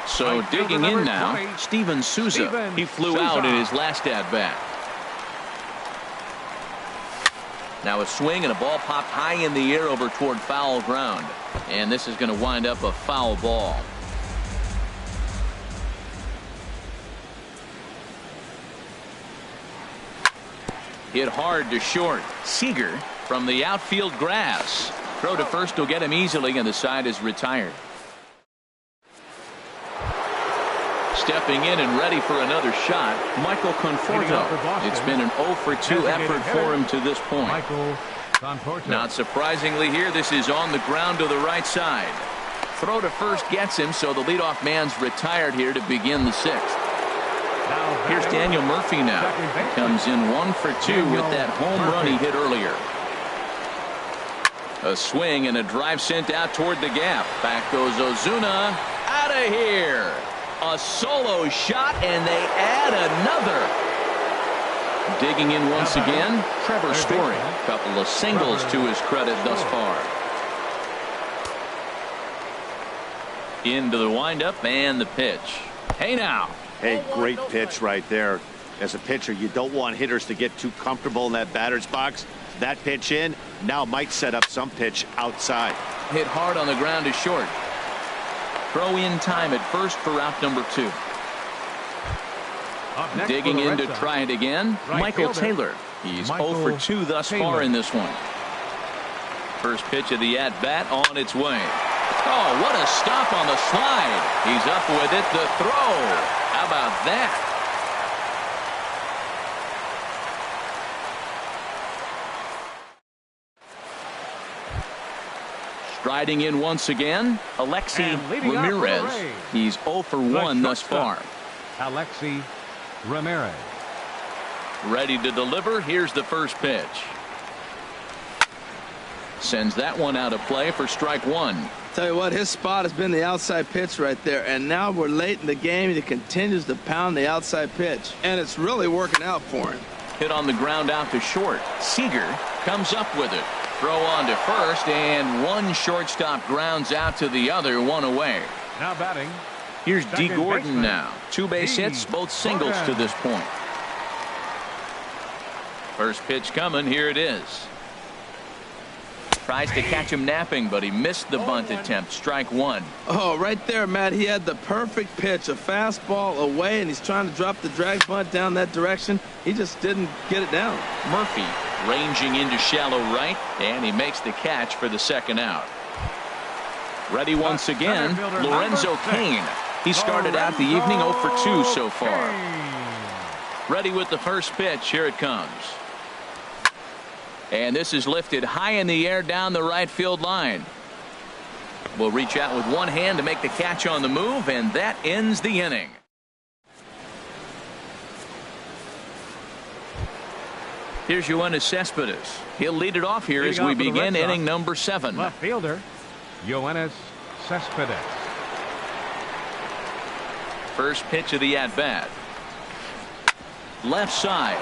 So digging in now, Steven Souza. He flew out in his last at-bat. Now a swing and a ball popped high in the air over toward foul ground. And this is going to wind up a foul ball. Hit hard to short. Seager from the outfield grass. Throw to first will get him easily, and the side is retired. Stepping in and ready for another shot, Michael Conforto. It's been an 0-for-2 effort for him to this point. Not surprisingly here, this is on the ground to the right side. Throw to first gets him, so the leadoff man's retired here to begin the 6th. Here's Daniel Murphy now. He comes in 1-for-2 with that home run he hit earlier. A swing and a drive sent out toward the gap. Back goes Ozuna. Out of here. A solo shot, and they add another. Digging in once again, Trevor Story. A couple of singles to his credit thus far. Into the windup and the pitch. Hey now. Hey, great pitch right there. As a pitcher, you don't want hitters to get too comfortable in that batter's box. That pitch in now might set up some pitch outside. Hit hard on the ground to short. Throw in time at first for out number 2. Digging in to try it again, Michael Taylor. He's 0-for-2 thus far in this one. First pitch of the at-bat on its way. Oh, what a stop on the slide. He's up with it. The throw. How about that? Striding in once again, Alexi Ramirez. He's 0-for-1 thus far. Alexi Ramirez. Ready to deliver. Here's the first pitch. Sends that one out of play for strike 1. Tell you what, his spot has been the outside pitch right there, and now we're late in the game. He continues to pound the outside pitch, and it's really working out for him. Hit on the ground out to short. Seager comes up with it. Throw on to first, and one shortstop grounds out to the other, 1 away. Now batting. Here's D. Gordon now. 2 base hits, both singles to this point. First pitch coming. Here it is. Tries to catch him napping, but he missed the bunt attempt. Strike 1. Oh, right there, Matt. He had the perfect pitch. A fastball away, and he's trying to drop the drag bunt down that direction. He just didn't get it down. Murphy ranging into shallow right, and he makes the catch for the second out. Ready once again, Lorenzo Cain. He started out the evening 0 for 2 so far. Ready with the first pitch. Here it comes. And this is lifted high in the air down the right field line. Will reach out with one hand to make the catch on the move, and that ends the inning. Here's Yoenis Cespedes. He'll lead it off here as we begin inning number 7. Left fielder, Yoenis Cespedes. First pitch of the at-bat. Left side.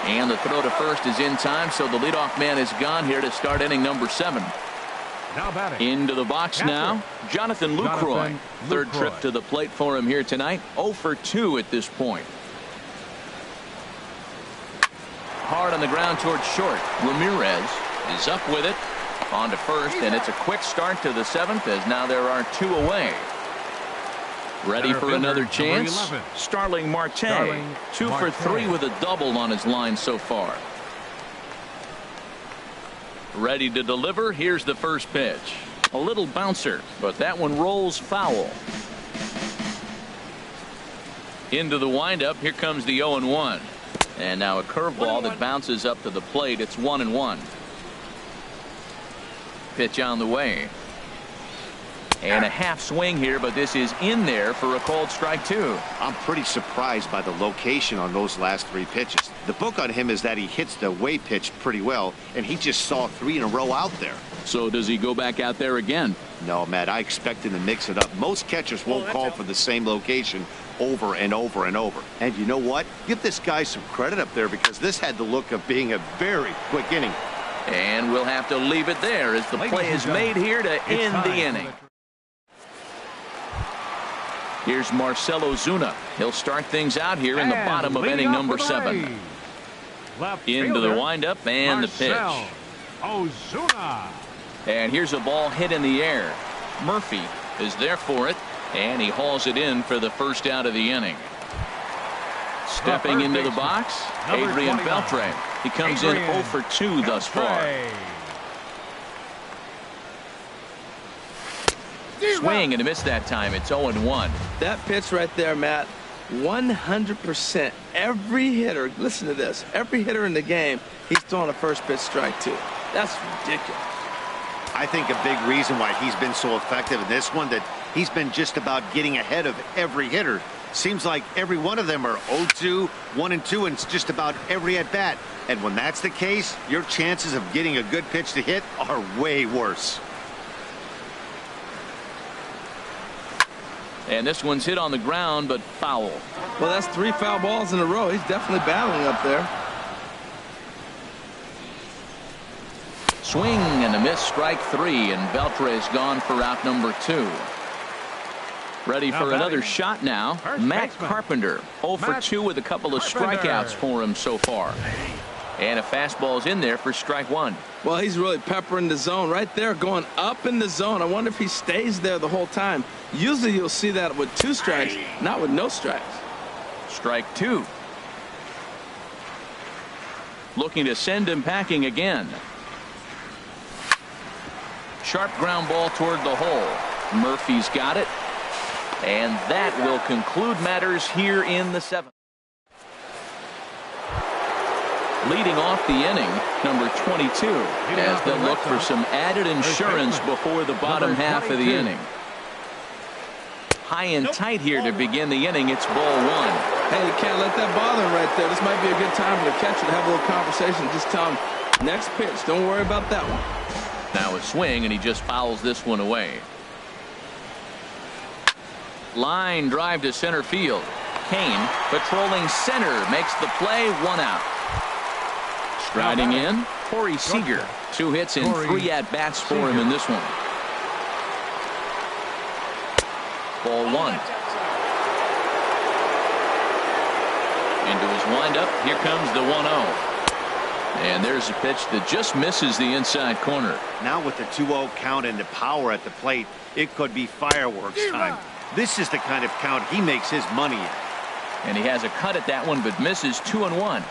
And the throw to first is in time, so the leadoff man is gone here to start inning number 7. Now batting. Into the box now, Jonathan Lucroy. Third trip to the plate for him here tonight. 0 for 2 at this point. Hard on the ground towards short. Ramirez is up with it. On to first, and it's a quick start to the 7th as now there are 2 away. Ready for another chance. Starling Marte. 2 for 3 with a double on his line so far. Ready to deliver. Here's the first pitch. A little bouncer, but that one rolls foul. Into the windup. Here comes the 0-1. And now a curveball that bounces up to the plate. It's 1-1. Pitch on the way. And a half swing here, but this is in there for a called strike 2. I'm pretty surprised by the location on those last 3 pitches. The book on him is that he hits the way pitch pretty well, and he just saw 3 in a row out there. So does he go back out there again? No, Matt, I expect him to mix it up. Most catchers won't call for the same location over and over and over. And you know what? Give this guy some credit up there, because this had the look of being a very quick inning. And we'll have to leave it there as the play is made here to end the inning. Here's Marcell Ozuna. He'll start things out here in the bottom of inning number 7. Into the windup and the pitch. Ozuna. And here's a ball hit in the air. Murphy is there for it, and he hauls it in for the first out of the inning. Stepping into the box, Adrian Beltre. He comes in 0 for 2 thus far. Swing and a miss that time. It's 0-1. That pitch right there, Matt, 100%. Every hitter, listen to this, every hitter in the game, he's throwing a first pitch strike 2. That's ridiculous. I think a big reason why he's been so effective in this one, that he's been just about getting ahead of every hitter. Seems like every one of them are 0-2, 1-2, and it's just about every at-bat. And when that's the case, your chances of getting a good pitch to hit are way worse. And this one's hit on the ground, but foul. Well, that's 3 foul balls in a row. He's definitely battling up there. Swing and a miss, strike 3, and Beltre is gone for out number 2. Ready for another shot now. Matt Carpenter, 0 for 2 with a couple of strikeouts for him so far. And a fastball's in there for strike 1. Well, he's really peppering the zone right there, going up in the zone. I wonder if he stays there the whole time. Usually you'll see that with 2 strikes, not with no strikes. Strike 2. Looking to send him packing again. Sharp ground ball toward the hole. Murphy's got it. And that will conclude matters here in the 7th. Leading off the inning, number 22, as they look for some added insurance before the bottom half of the inning. High and tight here to begin the inning. It's ball 1. Hey, you can't let that bother him right there. This might be a good time for the catcher to have a little conversation. Just tell him, next pitch, don't worry about that one. Now a swing, and he just fouls this one away. Line drive to center field. Kane patrolling center makes the play. 1 out. Striding in, Corey Seager. 2 hits and 3 at-bats for him in this one. Ball 1. Into his windup. Here comes the 1-0. And there's a pitch that just misses the inside corner. Now with the 2-0 count and the power at the plate, it could be fireworks time. This is the kind of count he makes his money in. And he has a cut at that one, but misses 2-1.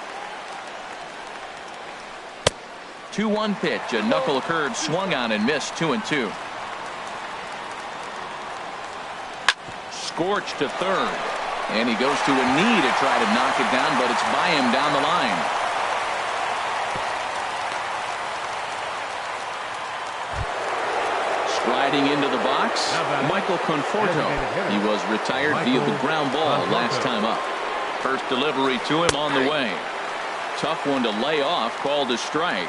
2-1 pitch. A knuckle curve swung on and missed 2-2. scorched to third. And he goes to a knee to try to knock it down, but it's by him down the line. Striding into the box, Michael Conforto. He was retired via the ground ball last time up. First delivery to him on the way. Tough one to lay off, called a strike.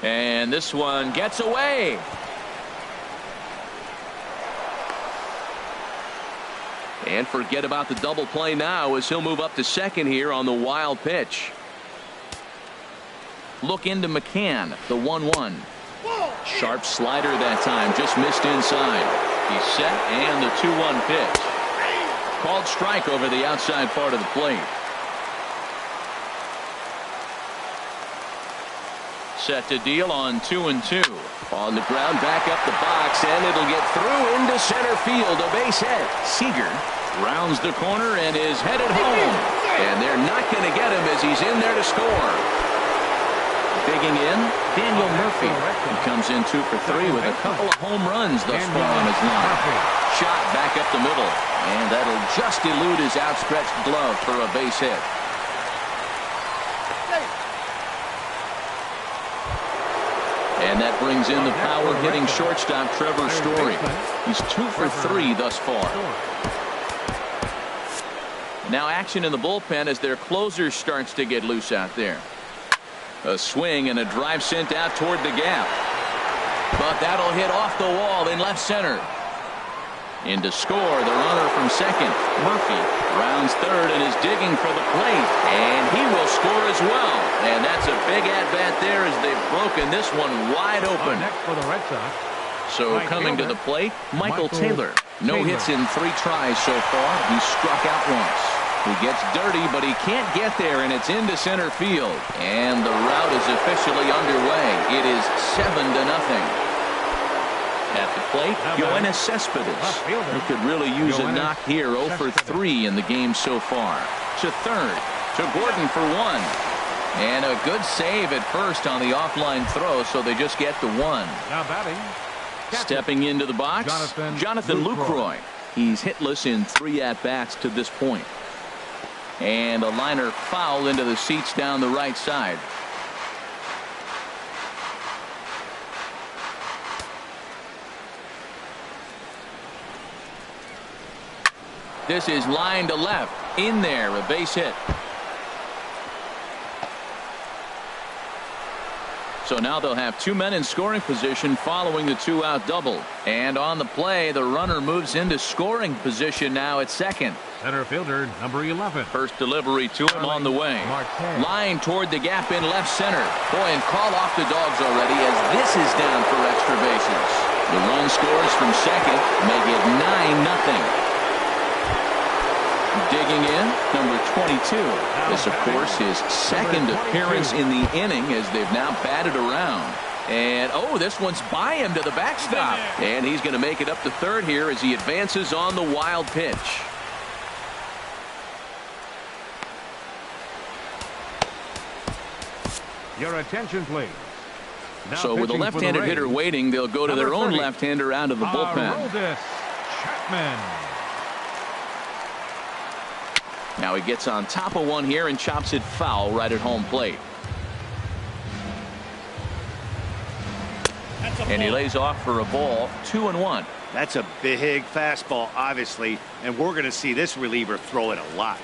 And this one gets away. And forget about the double play now as he'll move up to second here on the wild pitch. Look into McCann, the 1-1. Sharp slider that time, just missed inside. He's set, and the 2-1 pitch. Called strike over the outside part of the plate. Set to deal on 2-2. On the ground, back up the box, and it'll get through into center field. A base hit. Seager rounds the corner and is headed home. And they're not going to get him as he's in there to score. Digging in, Daniel Murphy. He comes in 2 for 3 with a couple of home runs thus far on his line. Shot back up the middle, and that'll just elude his outstretched glove for a base hit. And that brings in the power-hitting shortstop Trevor Story. He's 2 for 3 thus far. Now action in the bullpen as their closer starts to get loose out there. A swing and a drive sent out toward the gap. But that'll hit off the wall in left center. In to score, the runner from second. Murphy rounds third and is digging for the plate. And he will score as well. And that's a big at-bat there as they've broken this one wide open. Next for the Red Sox. So coming to the plate, Michael Taylor. No hits in 3 tries so far. He struck out once. He gets dirty, but he can't get there, and it's into center field. And the rout is officially underway. It is 7-0. At the plate, Yoenis Cespedes. He could really use a knock here. 0 for 3 in the game so far. To third, to Gordon for 1. And a good save at first on the offline throw, so they just get the 1. Now batting. Stepping into the box, Jonathan Lucroy. He's hitless in 3 at-bats to this point. And a liner foul into the seats down the right side. This is line to left. In there, a base hit. So now they'll have 2 men in scoring position following the 2-out double. And on the play, the runner moves into scoring position now at second. Center fielder, number 11. First delivery to him on the way. Line toward the gap in left center. Boy, and call off the Dogs already as this is down for extra bases. The run scores from second, make it 9-0. Digging in, number 22. This, of course, his second appearance in the inning as they've now batted around. And, oh, this one's by him to the backstop. And he's going to make it up to third here as he advances on the wild pitch. Your attention, please. Now so with a left-handed hitter waiting, they'll go to their own left-hander out of the bullpen. Chapman. Now he gets on top of one here and chops it foul right at home plate. And he lays off for a ball. 2-1. That's a big fastball, obviously, and we're going to see this reliever throw it a lot.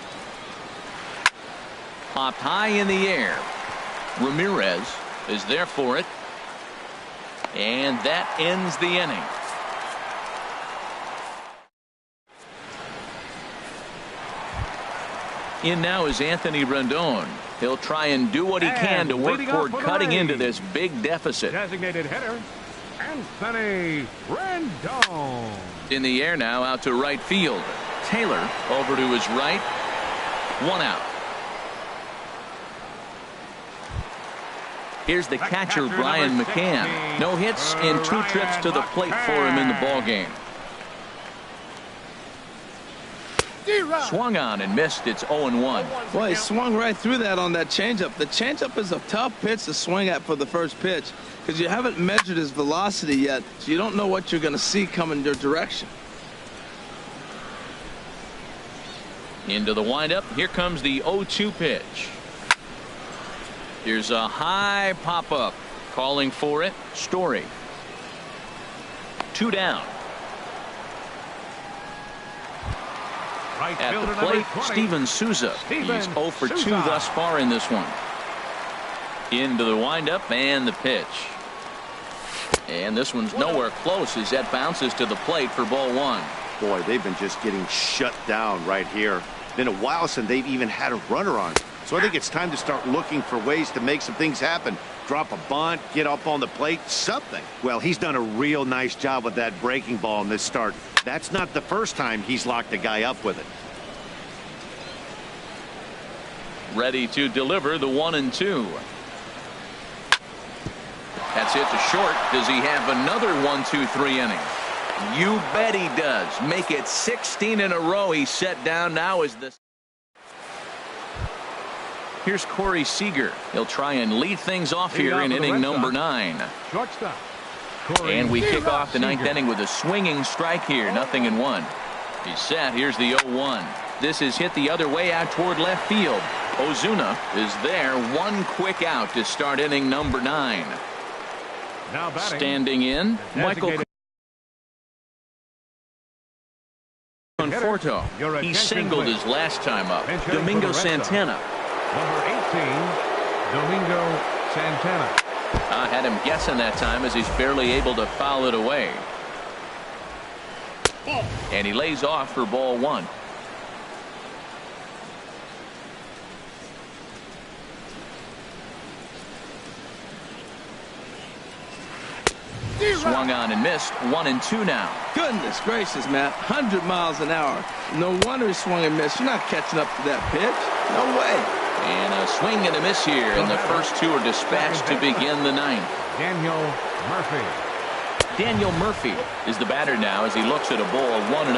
Popped high in the air. Ramirez is there for it. And that ends the inning. In now is Anthony Rendon. He'll try and do what he can to work toward cutting into this big deficit. Designated hitter, Anthony Rendon. In the air now, out to right field. Taylor over to his right. 1 out. Here's the catcher, Brian McCann. No hits and 2 trips to the plate for him in the ballgame. Swung on and missed. It's 0-1. Well, he swung right through that on that changeup. The changeup is a tough pitch to swing at for the first pitch because you haven't measured his velocity yet, so you don't know what you're going to see coming your direction. Into the windup. Here comes the 0-2 pitch. Here's a high pop-up. Calling for it, Story. 2 down. At the plate, Steven Souza. He's 0 for 2 thus far in this one. Into the windup and the pitch. And this one's nowhere close as that bounces to the plate for ball 1. Boy, they've been just getting shut down right here. Been a while since they've even had a runner on. So I think it's time to start looking for ways to make some things happen. Drop a bunt, get up on the plate, something. Well, he's done a real nice job with that breaking ball in this start. That's not the first time he's locked a guy up with it. Ready to deliver the 1-2. That's it to short. Does he have another 1-2-3 inning? You bet he does. Make it 16 in a row. He's set down now as this. Here's Corey Seager. He'll try and lead things off here in inning number 9. Shortstop. And we kick off the 9th inning with a swinging strike here. 0-1. He's set. Here's the 0-1. This is hit the other way out toward left field. Ozuna is there. One quick out to start inning number 9. Now batting. Standing in, Michael Conforto. He singled his last time up. Domingo Santana. Number 18, Domingo Santana. I had him guessing that time as he's barely able to foul it away. And he lays off for ball 1. Swung on and missed. 1-2 now. Goodness gracious, Matt. 100 miles an hour. No wonder he swung and missed. You're not catching up to that pitch. No way. And a swing and a miss here, and the first 2 are dispatched to begin the 9th. Daniel Murphy. Daniel Murphy is the batter now as he looks at a ball 1-0.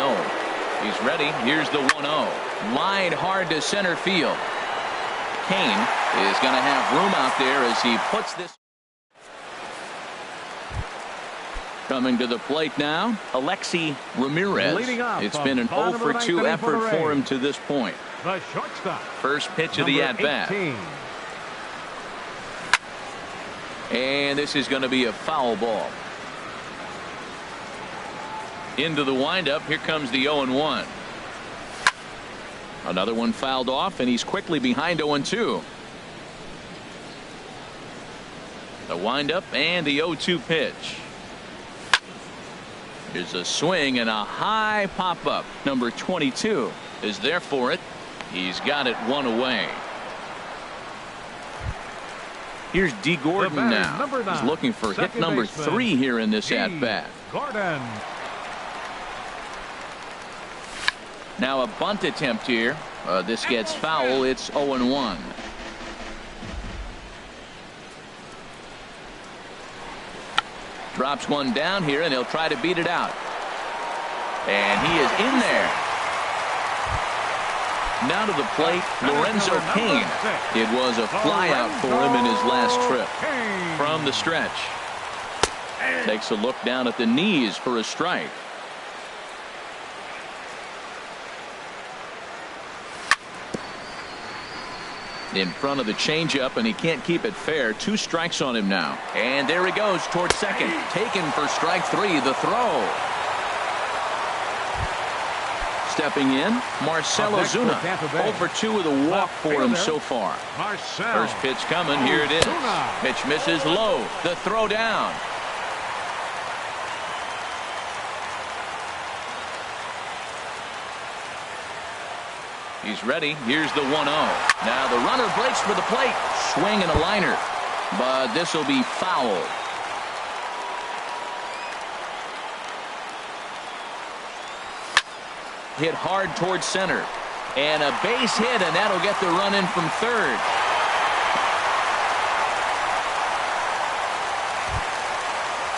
He's ready. Here's the 1-0. Lined hard to center field. Kane is going to have room out there as he puts this. Coming to the plate now, Alexi Ramirez. It's been an 0 for 2 effort for him to this point. The shortstop. First pitch of the at-bat. And this is going to be a foul ball. Into the windup. Here comes the 0-1. Another one fouled off, and he's quickly behind 0-2. The windup and the 0-2 pitch. Here's a swing and a high pop-up. Number 22 is there for it. He's got it 1 away. Here's D. Gordon now. He's looking for hit number 3 here in this at-bat. Gordon. Now a bunt attempt here. This gets foul. It's 0-1. Drops one down here, and he'll try to beat it out. And he is in there. Now to the plate, Lorenzo Cain. It was a flyout for him in his last trip. From the stretch. Takes a look down at the knees for a strike. In front of the changeup, and he can't keep it fair. 2 strikes on him now. And there he goes towards second. Taken for strike 3. The throw. Stepping in, Marcell Ozuna. 0 for 2 with a walk for him so far. First pitch coming. Here it is. Pitch misses low. The throw down. He's ready. Here's the 1-0. Now the runner breaks for the plate. Swing and a liner. But this will be foul. Hit hard towards center. And a base hit, and that'll get the run in from third.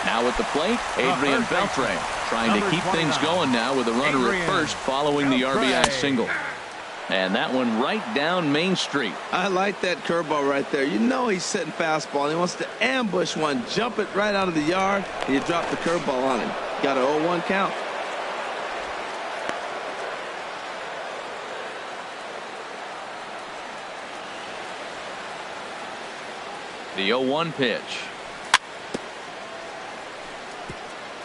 Now at the plate, Adrian Beltre. Trying to keep things going now with a runner at first following the RBI single. And that one right down Main Street. I like that curveball right there. You know he's setting fastball, and he wants to ambush one, jump it right out of the yard, and you drop the curveball on him. Got an 0-1 count. The 0-1 pitch.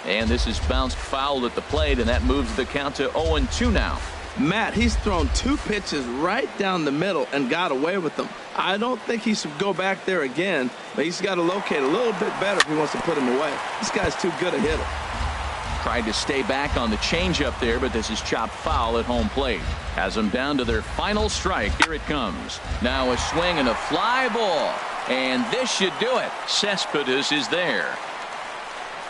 And this is bounced foul at the plate, and that moves the count to 0-2 now. Matt, he's thrown 2 pitches right down the middle and got away with them. I don't think he should go back there again, but he's got to locate a little bit better if he wants to put him away. This guy's too good a hitter. Tried to stay back on the changeup there, but this is chopped foul at home plate. Has them down to their final strike. Here it comes. Now a swing and a fly ball. And this should do it. Cespedes is there.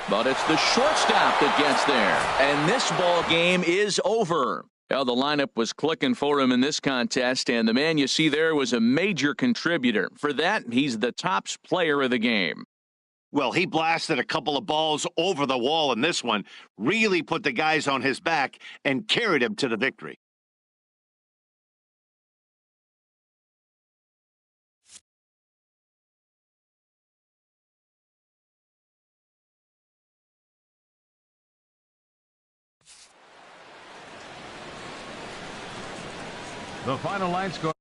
But it's the shortstop that gets there. And this ball game is over. Well, the lineup was clicking for him in this contest, and the man you see there was a major contributor. For that, he's the top player of the game. Well, he blasted a couple of balls over the wall in this one, really put the guys on his back and carried him to the victory. The final line score.